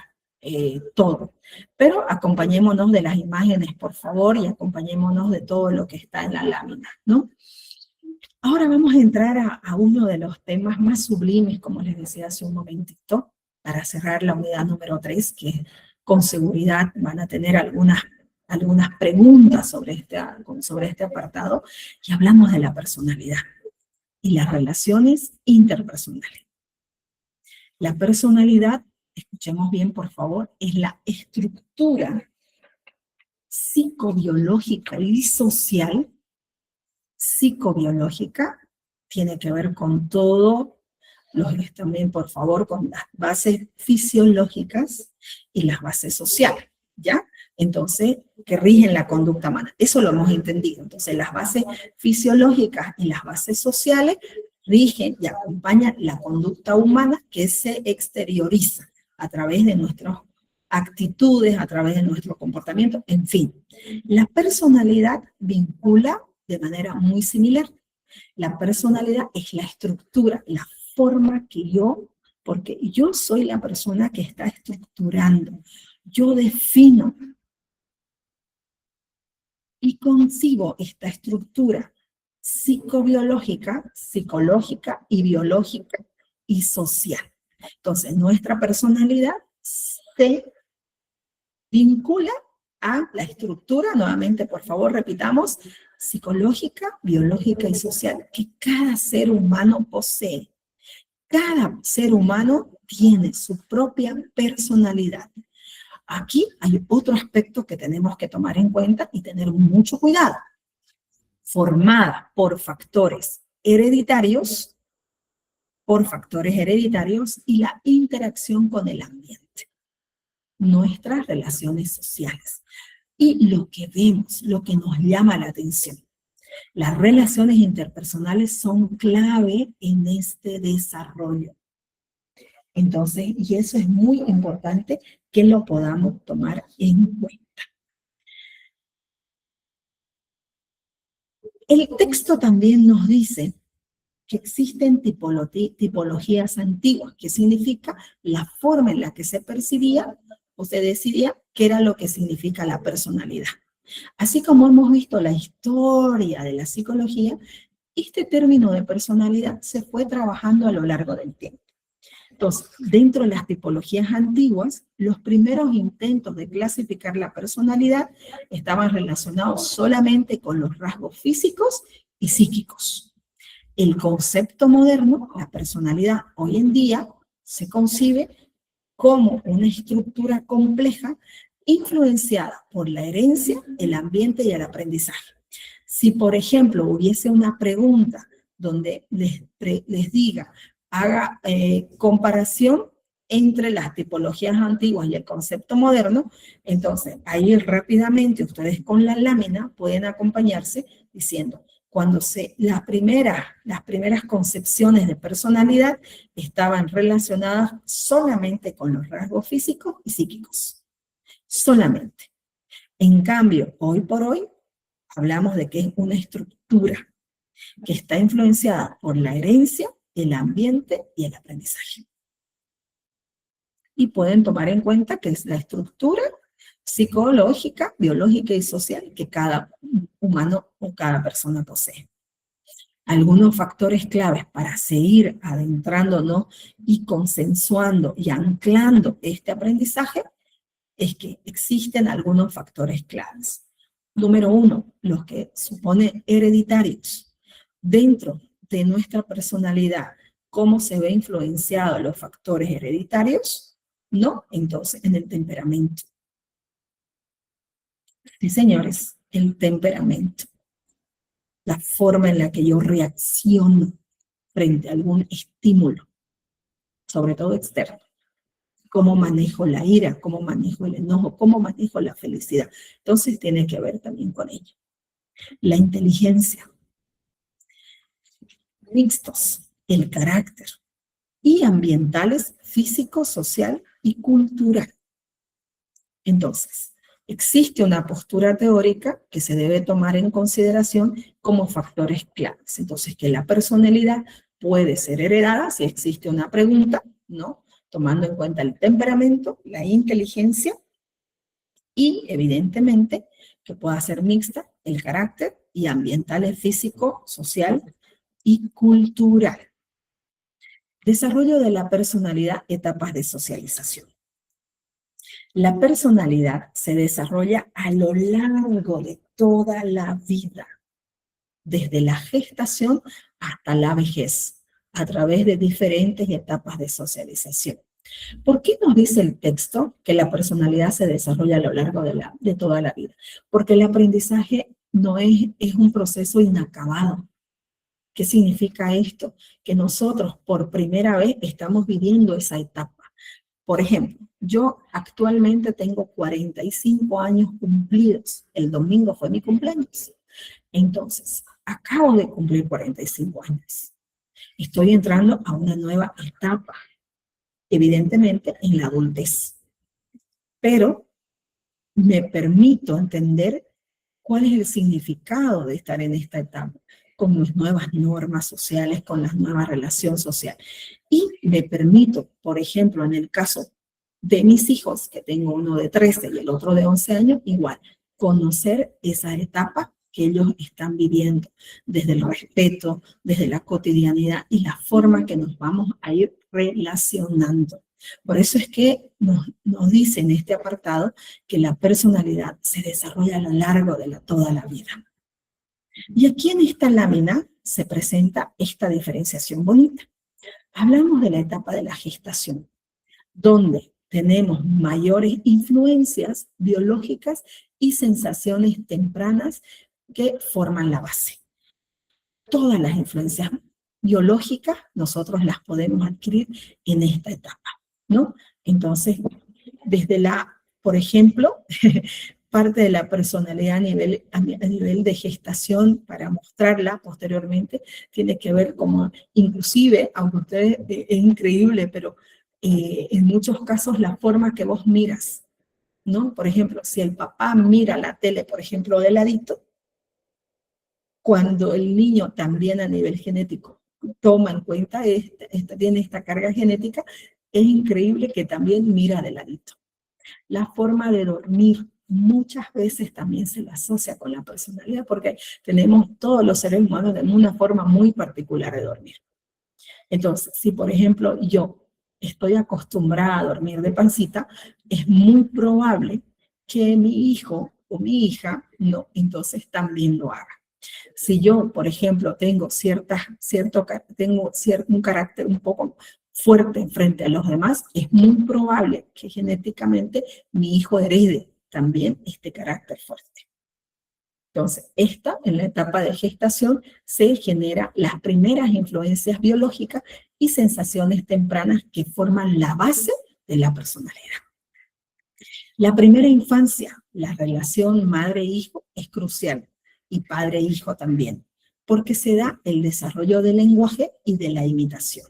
todo. Pero acompañémonos de las imágenes, por favor, y acompañémonos de todo lo que está en la lámina, ¿no? Ahora vamos a entrar a uno de los temas más sublimes, como les decía hace un momentito, para cerrar la unidad número 3, que con seguridad van a tener algunas preguntas sobre este apartado, y hablamos de la personalidad y las relaciones interpersonales. La personalidad, escuchemos bien por favor, es la estructura psicobiológica y social. Psicobiológica tiene que ver con todo, también por favor, con las bases fisiológicas y las bases sociales, ¿ya? Entonces, que rigen la conducta humana. Eso lo hemos entendido. Entonces, las bases fisiológicas y las bases sociales rigen y acompañan la conducta humana que se exterioriza a través de nuestras actitudes, a través de nuestro comportamiento, en fin. La personalidad vincula de manera muy similar. La personalidad es la estructura, la forma que porque yo soy la persona que está estructurando. Yo defino y concibo esta estructura psicobiológica, psicológica y biológica y social. Entonces, nuestra personalidad se vincula a la estructura, nuevamente por favor repitamos, psicológica, biológica y social, que cada ser humano posee. Cada ser humano tiene su propia personalidad. Aquí hay otro aspecto que tenemos que tomar en cuenta y tener mucho cuidado. Formada por factores hereditarios y la interacción con el ambiente. Nuestras relaciones sociales. Y lo que vemos, lo que nos llama la atención. Las relaciones interpersonales son clave en este desarrollo. Entonces, y eso es muy importante que lo podamos tomar en cuenta. El texto también nos dice que existen tipologías antiguas, que significa la forma en la que se percibía o se decidía qué era lo que significa la personalidad. Así como hemos visto la historia de la psicología, este término de personalidad se fue trabajando a lo largo del tiempo. Entonces, dentro de las tipologías antiguas, los primeros intentos de clasificar la personalidad estaban relacionados solamente con los rasgos físicos y psíquicos. El concepto moderno, la personalidad hoy en día, se concibe como una estructura compleja influenciada por la herencia, el ambiente y el aprendizaje. Si, por ejemplo, hubiese una pregunta donde les diga, haga comparación entre las tipologías antiguas y el concepto moderno, entonces ahí rápidamente ustedes con la lámina pueden acompañarse diciendo, cuando las primeras concepciones de personalidad estaban relacionadas solamente con los rasgos físicos y psíquicos. Solamente. En cambio, hoy por hoy, hablamos de que es una estructura que está influenciada por la herencia, el ambiente y el aprendizaje. Y pueden tomar en cuenta que es la estructura psicológica, biológica y social que cada humano o cada persona posee. Algunos factores claves para seguir adentrándonos y consensuando y anclando este aprendizaje es que existen algunos factores claves. Número 1, los que suponen hereditarios. Dentro de nuestra personalidad ¿Cómo se ve influenciado los factores hereditarios? No, entonces en el temperamento. Sí, señores, el temperamento. La forma en la que yo reacciono frente a algún estímulo, sobre todo externo. Cómo manejo la ira, cómo manejo el enojo, cómo manejo la felicidad. Entonces tiene que ver también con ello. La inteligencia. Mixtos, el carácter. Y ambientales, físico, social y cultural. Entonces, existe una postura teórica que se debe tomar en consideración como factores claves. Entonces, que la personalidad puede ser heredada si existe una pregunta, ¿no? Tomando en cuenta el temperamento, la inteligencia y, evidentemente, que pueda ser mixta, el carácter y ambientales físico, social y cultural. Desarrollo de la personalidad, etapas de socialización. La personalidad se desarrolla a lo largo de toda la vida, desde la gestación hasta la vejez, a través de diferentes etapas de socialización. ¿Por qué nos dice el texto que la personalidad se desarrolla a lo largo de toda la vida? Porque el aprendizaje no es un proceso inacabado. ¿Qué significa esto? Que nosotros por primera vez estamos viviendo esa etapa. Por ejemplo, yo actualmente tengo 45 años cumplidos. El domingo fue mi cumpleaños. Entonces, acabo de cumplir 45 años. Estoy entrando a una nueva etapa, evidentemente en la adultez. Pero me permito entender cuál es el significado de estar en esta etapa, con mis nuevas normas sociales, con la nueva relación social. Y me permito, por ejemplo, en el caso de mis hijos, que tengo uno de 13 y el otro de 11 años, igual, conocer esa etapa que ellos están viviendo, desde el respeto, desde la cotidianidad y la forma que nos vamos a ir relacionando. Por eso es que nos dice en este apartado que la personalidad se desarrolla a lo largo de toda la vida. Y aquí en esta lámina se presenta esta diferenciación bonita. Hablamos de la etapa de la gestación, donde tenemos mayores influencias biológicas y sensaciones tempranas que forman la base. Todas las influencias biológicas nosotros las podemos adquirir en esta etapa, ¿no? Entonces, por ejemplo, parte de la personalidad a nivel de gestación, para mostrarla posteriormente, tiene que ver como, inclusive, aunque ustedes, es increíble, pero en muchos casos la forma que vos miras, ¿no? Por ejemplo, si el papá mira la tele, por ejemplo, de ladito, cuando el niño también a nivel genético toma en cuenta, tiene esta carga genética, es increíble que también mira de ladito. La forma de dormir muchas veces también se la asocia con la personalidad, porque tenemos todos los seres humanos de una forma muy particular de dormir. Entonces, si por ejemplo yo estoy acostumbrada a dormir de pancita, es muy probable que mi hijo o mi hija no, entonces también lo haga. Si yo, por ejemplo, tengo un carácter un poco fuerte frente a los demás, es muy probable que genéticamente mi hijo herede también este carácter fuerte. Entonces, en la etapa de gestación, se generan las primeras influencias biológicas y sensaciones tempranas que forman la base de la personalidad. La primera infancia, la relación madre-hijo es crucial, y padre-hijo también, porque se da el desarrollo del lenguaje y de la imitación.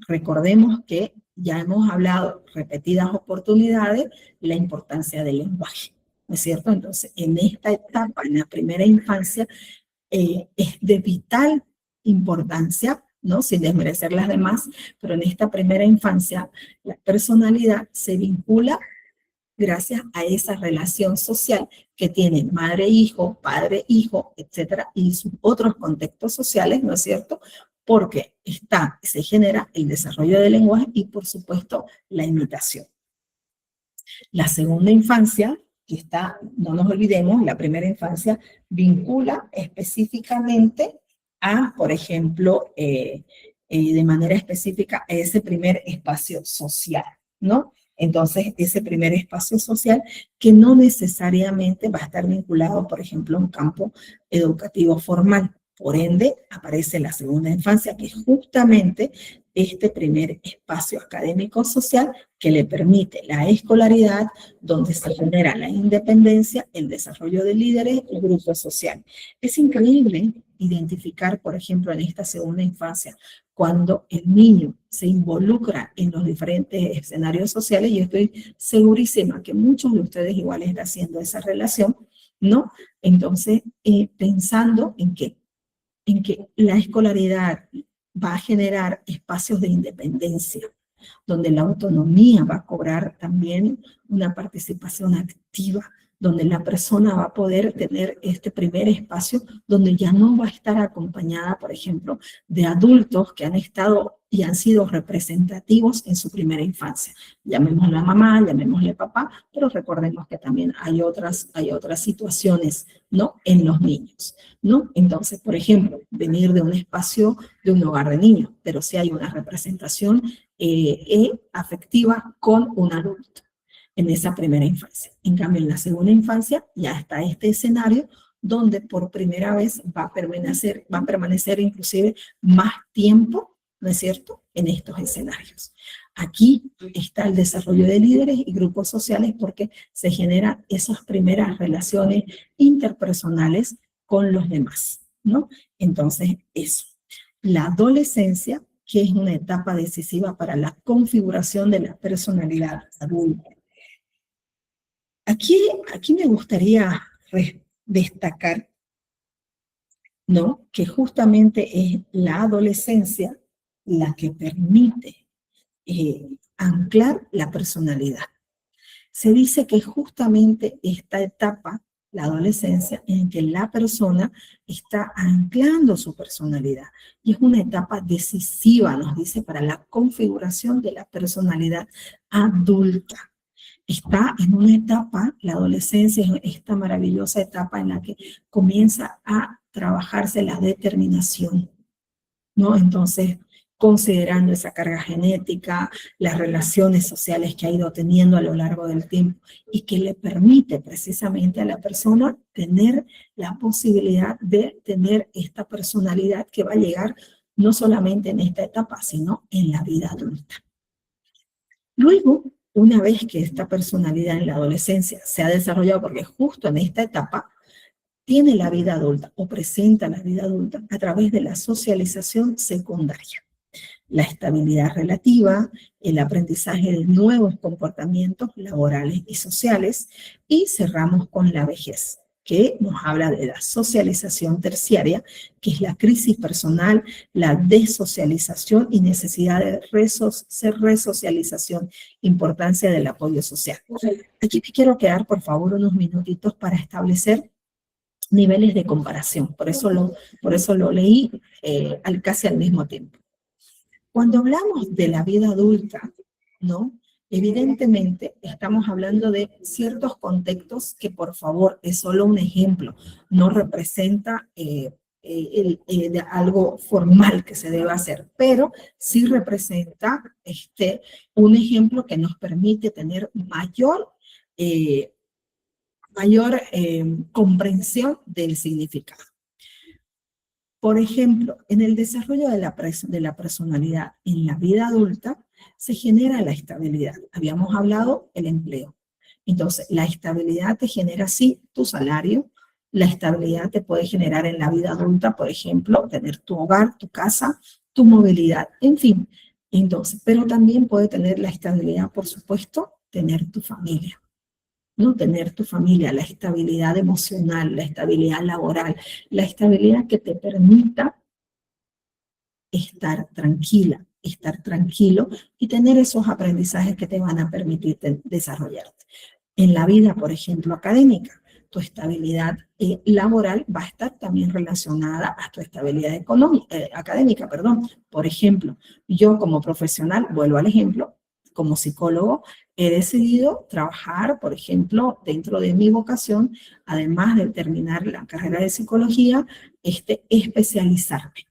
Recordemos que ya hemos hablado repetidas oportunidades la importancia del lenguaje, ¿no es cierto? Entonces, en esta etapa, en la primera infancia, es de vital importancia, ¿no? Sin desmerecer las demás, pero en esta primera infancia la personalidad se vincula gracias a esa relación social que tiene madre-hijo, padre-hijo, etcétera, y sus otros contextos sociales, ¿no es cierto? Porque se genera el desarrollo del lenguaje y, por supuesto, la imitación. La segunda infancia, no nos olvidemos, la primera infancia vincula específicamente a, por ejemplo, de manera específica a ese primer espacio social, ¿no? Entonces, ese primer espacio social que no necesariamente va a estar vinculado, por ejemplo, a un campo educativo formal. Por ende, aparece la segunda infancia, que es justamente este primer espacio académico social que le permite la escolaridad, donde se genera la independencia, el desarrollo de líderes y grupos sociales. Es increíble identificar, por ejemplo, en esta segunda infancia, cuando el niño se involucra en los diferentes escenarios sociales, y estoy segurísima que muchos de ustedes igual están haciendo esa relación, ¿no? Entonces, pensando en que la escolaridad va a generar espacios de independencia, donde la autonomía va a cobrar también una participación activa, donde la persona va a poder tener este primer espacio donde ya no va a estar acompañada, por ejemplo, de adultos que han estado y han sido representativos en su primera infancia. Llamémosle mamá, llamémosle papá, pero recordemos que también hay otras situaciones, ¿no? En los niños, ¿no? Entonces, por ejemplo, venir de un espacio de un hogar de niños, pero sí hay una representación afectiva con un adulto en esa primera infancia. En cambio, en la segunda infancia ya está este escenario donde por primera vez va a permanecer inclusive más tiempo, ¿no es cierto?, en estos escenarios. Aquí está el desarrollo de líderes y grupos sociales porque se generan esas primeras relaciones interpersonales con los demás, ¿no? Entonces, eso. La adolescencia, que es una etapa decisiva para la configuración de la personalidad adulta. Aquí me gustaría destacar, ¿no?, que justamente es la adolescencia la que permite anclar la personalidad. Se dice que justamente esta etapa, la adolescencia, en que la persona está anclando su personalidad. Y es una etapa decisiva, nos dice, para la configuración de la personalidad adulta. Está en una etapa, la adolescencia es esta maravillosa etapa en la que comienza a trabajarse la determinación, ¿no? Entonces, considerando esa carga genética, las relaciones sociales que ha ido teniendo a lo largo del tiempo y que le permite precisamente a la persona tener la posibilidad de tener esta personalidad que va a llegar no solamente en esta etapa, sino en la vida adulta. Luego, una vez que esta personalidad en la adolescencia se ha desarrollado, porque justo en esta etapa tiene la vida adulta o presenta la vida adulta a través de la socialización secundaria, la estabilidad relativa, el aprendizaje de nuevos comportamientos laborales y sociales, y cerramos con la vejez, que nos habla de la socialización terciaria, que es la crisis personal, la desocialización y necesidad de resocialización, importancia del apoyo social. Aquí me quiero quedar, por favor, unos minutitos para establecer niveles de comparación. Por eso lo leí casi al mismo tiempo. Cuando hablamos de la vida adulta, ¿no?, evidentemente estamos hablando de ciertos contextos que, por favor, es solo un ejemplo, no representa algo formal que se deba hacer, pero sí representa un ejemplo que nos permite tener mayor comprensión del significado. Por ejemplo, en el desarrollo de la personalidad en la vida adulta, se genera la estabilidad. Habíamos hablado del empleo. Entonces, la estabilidad te genera, sí, tu salario. La estabilidad te puede generar en la vida adulta, por ejemplo, tener tu hogar, tu casa, tu movilidad, en fin. Entonces, pero también puede tener la estabilidad, por supuesto, tener tu familia. ¿No? Tener tu familia, la estabilidad emocional, la estabilidad laboral, la estabilidad que te permita estar tranquila, estar tranquilo y tener esos aprendizajes que te van a permitir desarrollarte. En la vida, por ejemplo, académica, tu estabilidad laboral va a estar también relacionada a tu estabilidad académica, perdón. Por ejemplo, yo como profesional, vuelvo al ejemplo, como psicólogo, he decidido trabajar, por ejemplo, dentro de mi vocación, además de terminar la carrera de psicología, especializarme.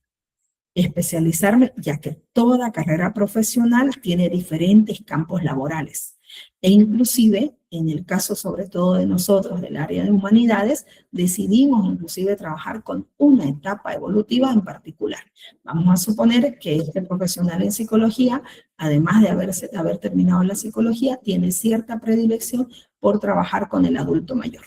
especializarme, ya que toda carrera profesional tiene diferentes campos laborales. E inclusive, en el caso sobre todo de nosotros del área de humanidades, decidimos inclusive trabajar con una etapa evolutiva en particular. Vamos a suponer que este profesional en psicología, además de haber terminado la psicología, tiene cierta predilección por trabajar con el adulto mayor.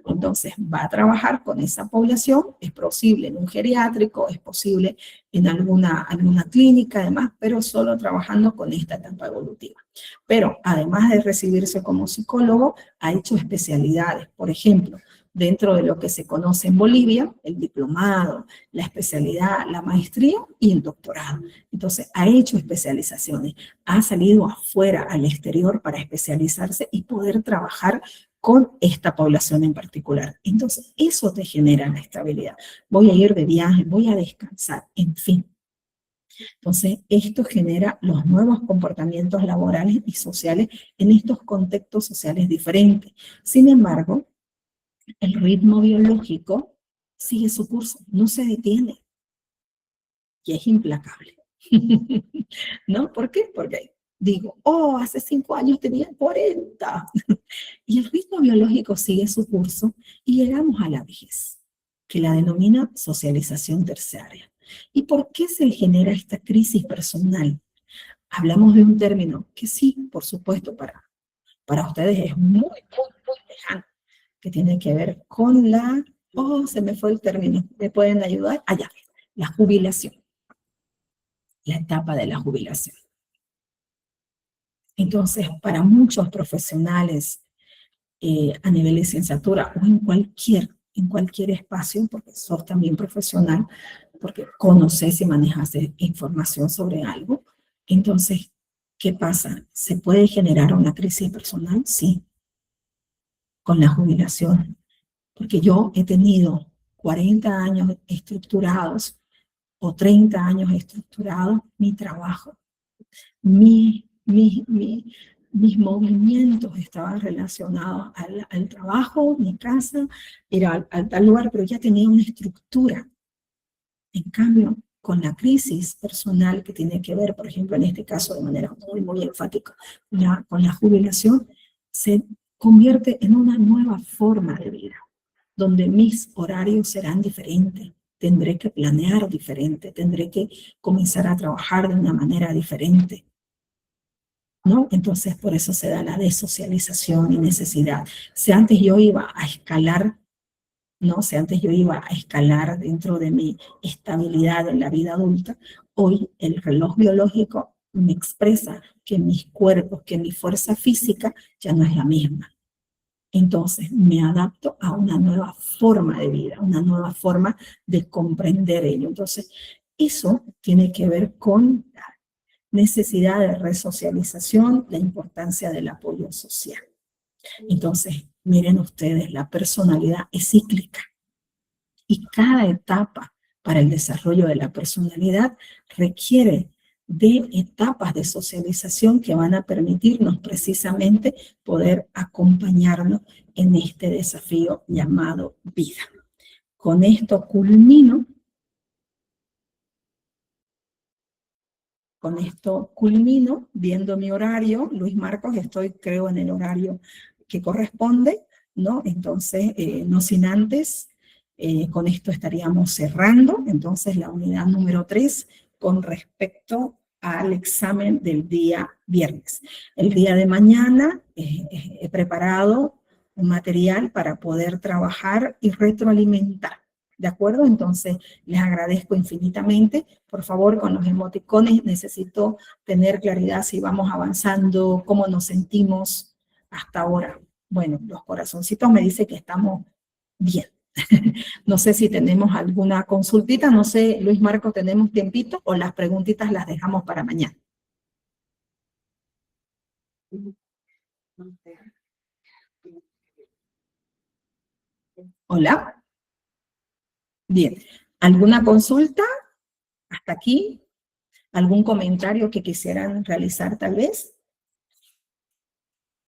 Entonces, va a trabajar con esa población, es posible en un geriátrico, es posible en alguna clínica, además, pero solo trabajando con esta etapa evolutiva. Pero, además de recibirse como psicólogo, ha hecho especialidades. Por ejemplo, dentro de lo que se conoce en Bolivia, el diplomado, la especialidad, la maestría y el doctorado. Entonces, ha hecho especializaciones, ha salido afuera, al exterior, para especializarse y poder trabajar con esta población en particular. Entonces, eso te genera la estabilidad. Voy a ir de viaje, voy a descansar, en fin. Entonces, esto genera los nuevos comportamientos laborales y sociales en estos contextos sociales diferentes. Sin embargo, el ritmo biológico sigue su curso, no se detiene. Y es implacable. ¿No? ¿Por qué? Porque digo, oh, hace 5 años tenía 40. Y el ritmo biológico sigue su curso y llegamos a la vejez, que la denomina socialización terciaria. ¿Y por qué se genera esta crisis personal? Hablamos de un término que sí, por supuesto, para ustedes es muy, muy, muy lejano, que tiene que ver con la, oh, se me fue el término, ¿me pueden ayudar? Allá, la jubilación, la etapa de la jubilación. Entonces, para muchos profesionales a nivel licenciatura o en cualquier espacio, porque sos también profesional, porque conoces y manejas información sobre algo, entonces, ¿qué pasa? ¿Se puede generar una crisis personal? Sí, con la jubilación, porque yo he tenido 40 años estructurados o 30 años estructurados mi trabajo, mis movimientos estaban relacionados al trabajo, mi casa, era al tal lugar, pero ya tenía una estructura. En cambio, con la crisis personal que tiene que ver, por ejemplo, en este caso de manera muy, muy enfática, con la jubilación, se convierte en una nueva forma de vida, donde mis horarios serán diferentes, tendré que planear diferente, tendré que comenzar a trabajar de una manera diferente, ¿no? Entonces, por eso se da la desocialización y necesidad. Si antes yo iba a escalar, ¿no? Si antes yo iba a escalar dentro de mi estabilidad en la vida adulta, hoy el reloj biológico me expresa que mis cuerpos, que mi fuerza física ya no es la misma. Entonces me adapto a una nueva forma de vida, una nueva forma de comprender ello. Entonces, eso tiene que ver con la necesidad de resocialización, la importancia del apoyo social. Entonces, miren ustedes, la personalidad es cíclica y cada etapa para el desarrollo de la personalidad requiere de etapas de socialización que van a permitirnos precisamente poder acompañarnos en este desafío llamado vida. Con esto culmino. Con esto culmino, viendo mi horario. Luis Marcos, estoy creo en el horario que corresponde, ¿no? Entonces, no sin antes, con esto estaríamos cerrando, entonces la unidad número 3 con respecto al examen del día viernes. El día de mañana he preparado un material para poder trabajar y retroalimentar. ¿De acuerdo? Entonces, les agradezco infinitamente. Por favor, con los emoticones necesito tener claridad si vamos avanzando, cómo nos sentimos hasta ahora. Bueno, los corazoncitos me dicen que estamos bien. No sé si tenemos alguna consultita, no sé, Luis Marcos, ¿tenemos tiempito o las preguntitas las dejamos para mañana? Hola. Bien. ¿Alguna consulta hasta aquí? ¿Algún comentario que quisieran realizar tal vez?